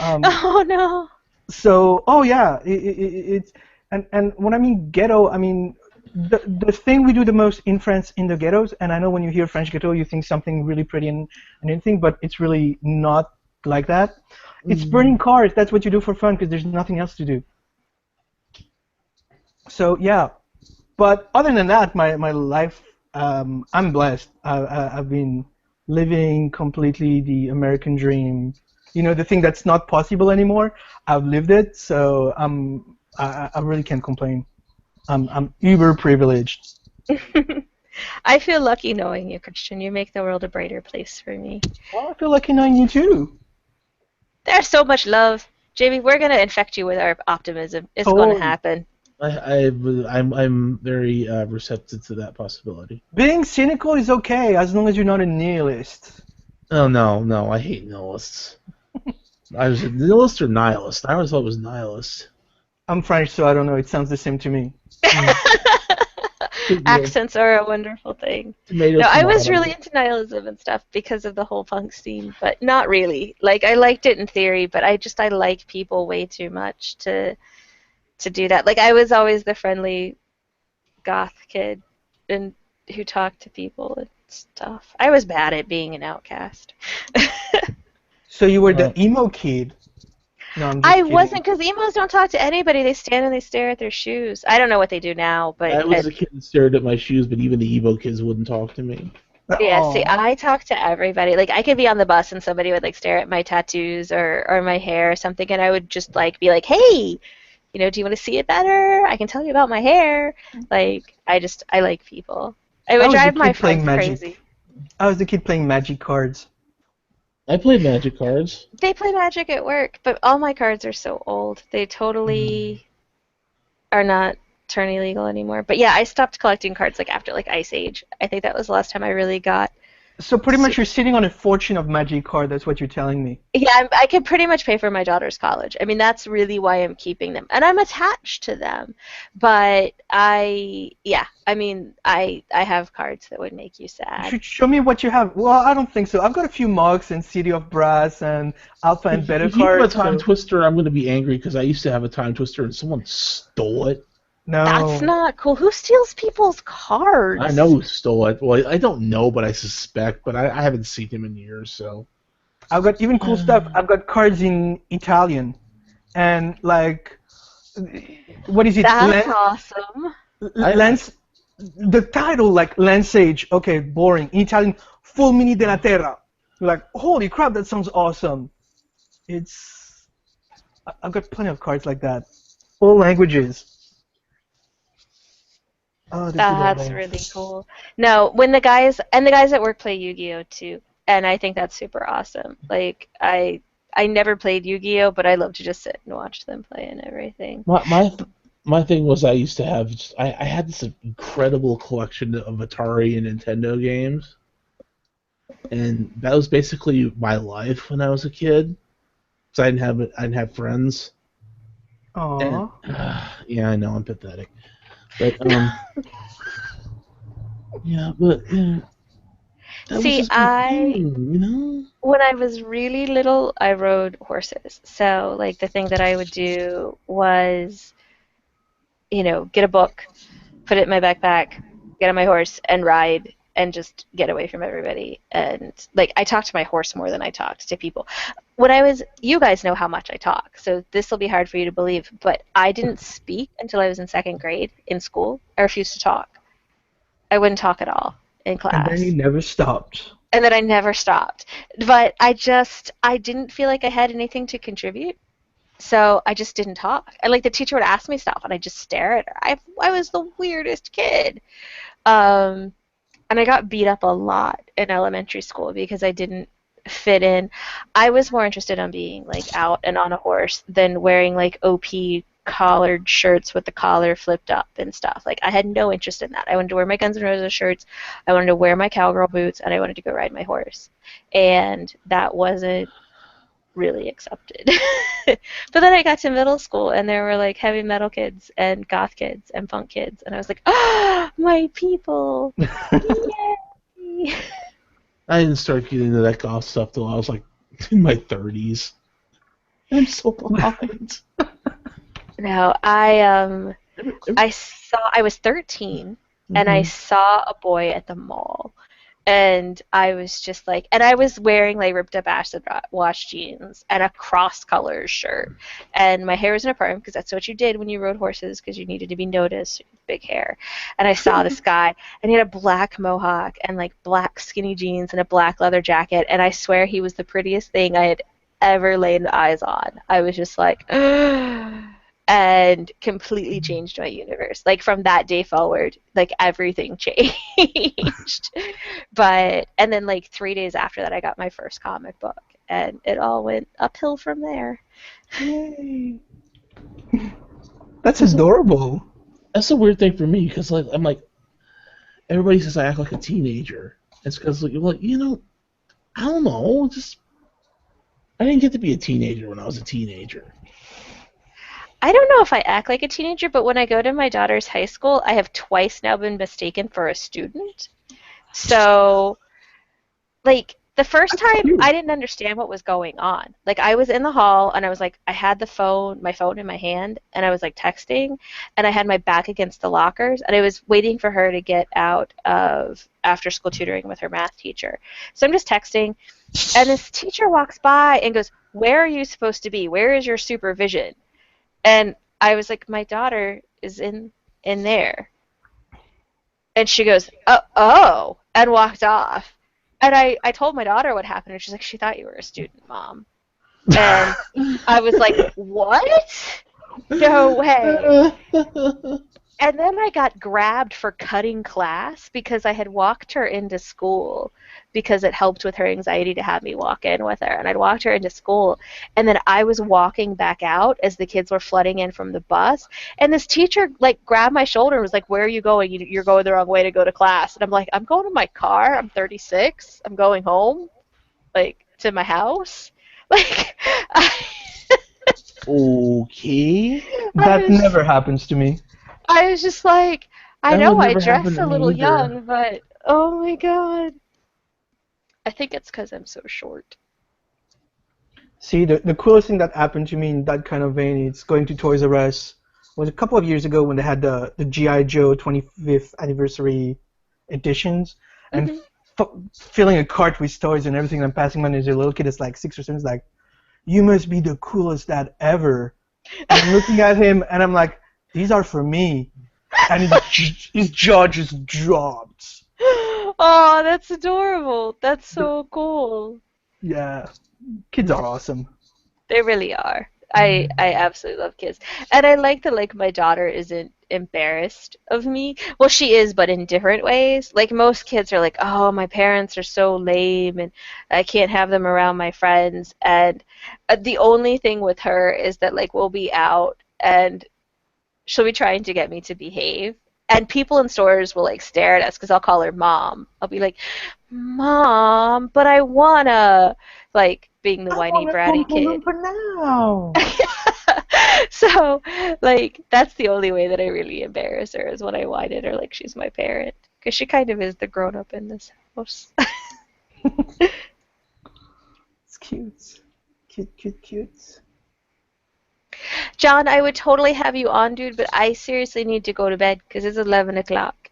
Oh no. So, yeah, it's and when I mean ghetto, I mean the thing we do the most in France in the ghettos, and I know when you hear French ghetto, you think something really pretty and anything, but it's really not like that. It's burning cars. That's what you do for fun because there's nothing else to do. So yeah. But other than that, my life, I'm blessed. I've been living completely the American dream. The thing that's not possible anymore. I've lived it, so I really can't complain. I'm uber privileged. I feel lucky knowing you, Christian. You make the world a brighter place for me. Well, I feel lucky knowing you too. There's so much love. Jamie, we're going to infect you with our optimism. It's going to happen. I'm very receptive to that possibility. Being cynical is okay as long as you're not a nihilist. Oh no, I hate nihilists. I was a nihilist or nihilist? I always thought it was nihilist. I'm French, so I don't know. It sounds the same to me. Accents are a wonderful thing. I was really into nihilism and stuff because of the whole punk scene, but not really. I liked it in theory, but I like people way too much to do that. I was always the friendly goth kid and who talked to people and stuff. I was bad at being an outcast. So you were the emo kid. No, I'm just I kidding. wasn't, because emos don't talk to anybody. They stand and they stare at their shoes. I don't know what they do now, but I was a kid that stared at my shoes, but even the Evo kids wouldn't talk to me. Yeah, see, I talk to everybody. I could be on the bus and somebody would stare at my tattoos or my hair or something, and I would just be like, hey, do you want to see it better? I can tell you about my hair. I like people. I would drive my friends crazy. I was the kid playing Magic cards. I played Magic cards. They play Magic at work, but all my cards are so old. They totally are not turning legal anymore. But yeah, I stopped collecting cards like after like Ice Age. I think that was the last time I really got So pretty much super. you're sitting on a fortune of Magic card. That's what you're telling me. Yeah, I could pretty much pay for my daughter's college. I mean, that's really why I'm keeping them, and I'm attached to them. But yeah, I mean, I have cards that would make you You sad. should show me what you have. Well, I don't think so. I've got a few mugs and City of Brass and Alpha and Beta If you have a cards. time So twister, I'm going to be angry because I used to have a time twister and someone stole it. That's no. not cool. Who steals people's I know cards? who stole it. Well, I don't know, but I suspect. But I haven't seen him in years, so. I've got even cool stuff. I've got cards in Italian and like what is it? That's awesome. Lance. The title like Lansage. Okay, boring. In Italian, Fulmini della Terra. Like holy crap, that sounds awesome. I've got plenty of cards like that. All languages. Oh, this is That's adorable. really cool. No, when the guys at work play Yu-Gi-Oh too, and I think that's super awesome. Like I never played Yu-Gi-Oh, but I love to just sit and watch them play and everything. My thing was I used to have I had this incredible collection of Atari and Nintendo games, and that was basically my life when I was a kid. So I didn't have friends, and Aww. yeah, I know I'm pathetic, but yeah, but yeah, that was See, just my thing, you know. when I was really little, I rode horses. So like the thing that I would do was, get a book, put it in my backpack, get on my horse, and ride and just get away from everybody. And like I talked to my horse more than I talked to people. You guys know how much I talk, so this will be hard for you to believe, but I didn't speak until I was in second grade in school. I refused to talk. I wouldn't talk at all in And then you class. never stopped. And then I never stopped. But I didn't feel like I had anything to contribute. So I just didn't talk. And like the teacher would ask me stuff and I just stare at her. I was the weirdest kid. Um, and I got beat up a lot in elementary school because I didn't fit in. I was more interested in being like out and on a horse than wearing like OP collared shirts with the collar flipped up and stuff. Like I had no interest in that. I wanted to wear my Guns N' Roses shirts, I wanted to wear my cowgirl boots, and I wanted to go ride my horse. And that wasn't really accepted. But then I got to middle school and there were like heavy metal kids and goth kids and punk kids and I was like, "Ah, my people." Yay. I didn't start getting into that goth stuff till I was like in my 30s. I'm so behind. No, I was 13 and I Mhm. saw a boy at the mall and I was just like, and I was wearing like ripped up acid wash jeans and a cross colors shirt, and my hair was in a perm because that's what you did when you rode horses because you needed to be noticed, big hair. And I saw this guy, and he had a black mohawk and like black skinny jeans and a black leather jacket, and I swear he was the prettiest thing I had ever laid eyes on. I was just like, and completely changed my universe. Like from that day forward, like everything changed. And then like 3 days after that, I got my first comic book, and it all went uphill from there. Yay. That's adorable. That's a weird thing for me because like I'm like everybody says I act like a teenager. It's because like I don't know. Just I didn't get to be a teenager when I was a teenager. I don't know if I act like a teenager, but when I go to my daughter's high school, I have twice now been mistaken for a student. So like the first That's time cute. I didn't understand what was going on. Like I was in the hall and I was like I had my phone in my hand and I was like texting and I had my back against the lockers and I was waiting for her to get out of after school tutoring with her math teacher. So I'm just texting and this teacher walks by and goes, "Where are you supposed to be? Where is your supervision?" And I was like, "My daughter is in there." And she goes, "Oh," and walked off. And I told my daughter what happened, and she's like, "She thought you were a student, Mom." And I was like, "What? No way." And And then I got grabbed for cutting class because I had walked her into school because it helped with her anxiety to have me walk in with her. And I'd walked her into school, and then I was walking back out as the kids were flooding in from the bus. And this teacher like grabbed my shoulder and was like, "Where are you going? You're going the wrong way to go to class." And I'm like, "I'm going to my car. I'm 36. I'm going home, like to my house." Like, Okay. I That was never happens to me. I was just like, I That would know I never happen dress to a me little either. young, but oh my god. I think it's because I'm so short. See, the coolest thing that happened to me in that kind of vein is going to Toys R Us was a couple of years ago when they had the G.I. Joe 25th anniversary editions, and Hmm. filling a cart with toys and everything. I'm passing by, and there's a little kid that's like 6 or 7, is like, "You must be the coolest dad ever." And I'm looking at him, and I'm like, "These are for me." And his jaw just dropped. Oh, that's adorable. That's But so cool. yeah, kids are awesome. They really are. I absolutely love kids. And I like that like my daughter isn't embarrassed of me. Well, she is, but in different ways. Like most kids are like, "Oh, my parents are so lame and I can't have them around my friends." And the only thing with her is that like we'll be out and she'll be trying to get me to behave. And people in stores will like stare at us because I'll call her mom. I'll be like, "Mom, but I wanna," like being the I whiny want to bratty Oompa kid. Loompa now. So, like, that's the only way that I really embarrass her is when I whine at her like she's my parent. Because she kind of is the grown up in this house. It's cute. Cute, cute, cute. John, I would totally have you on, dude, but I seriously need to go to bed because it's 11 o'clock.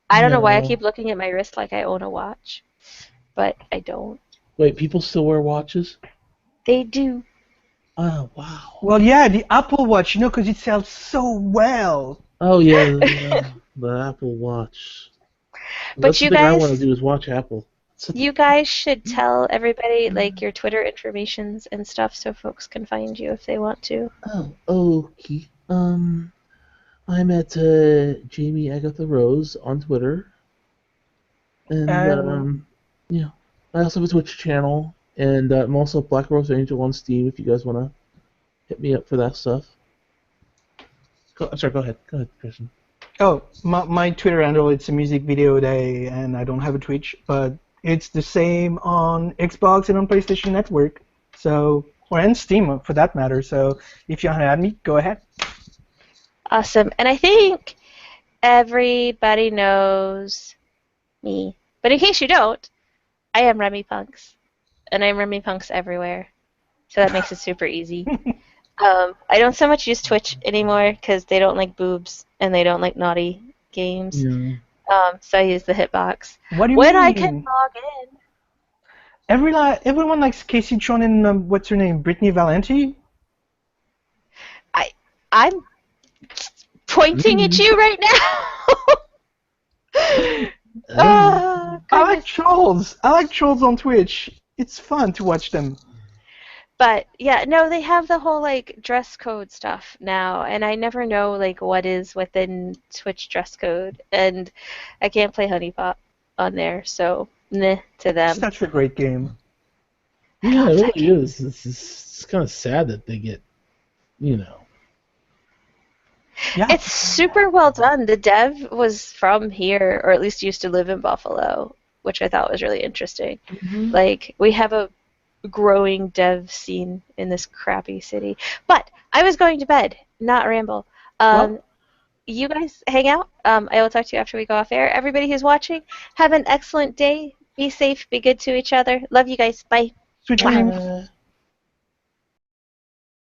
I don't know why I No. keep looking at my wrist like I own a watch, but I don't. Wait, people still wear watches? They do. Oh, wow. Well, yeah, the Apple Watch, because it sells so well. Oh, yeah, the Apple Watch. But That's the you thing I want to guys, do is watch Apple. you guys should tell everybody like your Twitter informations and stuff so folks can find you if they want to. Oh, okay. I'm at Jamie Agatha Rose on Twitter, and And yeah, I also have a Twitch channel, and I'm also Black Rose Angel on Steam if you guys want to hit me up for that stuff. I'm sorry, go ahead. Go ahead, Christian. oh, my Twitter handle, it's a music video day, and I don't have a Twitch, but it's the same on Xbox and on PlayStation Network. So, or and Steam for that matter. So, if you want to add me, go ahead. Awesome. And I think everybody knows me. But in case you don't, I am Remy Punks. And I'm Remy Punks everywhere. So that makes it super easy. I don't so much use Twitch anymore because they don't like boobs and they don't like naughty games. Yeah. So I use the hitbox. What do you When I can mean? log in, Everyone likes Casey Tron and what's her name, Brittany Valenti. I'm pointing at you right now. Oh, I like goodness. trolls. I like trolls on Twitch. It's fun to watch them. But yeah, no, they have the whole like dress code stuff now, and I never know like what is within Twitch dress code, and I can't play Honey Pot on there, so meh to It's them. such a great game. I Yeah, love it that really game. is. It's kind of sad that they get, you know. Yeah. It's super well done. The dev was from here, or at least used to live in Buffalo, which I thought was really interesting. Like we have a growing dev scene in this crappy city. But I was going to bed, not ramble. Um, Well, you guys hang out. I will talk to you after we go off air. Everybody who's watching, have an excellent day. Be safe. Be good to each other. Love you guys. Bye. sweet Mwah. dreams. Uh,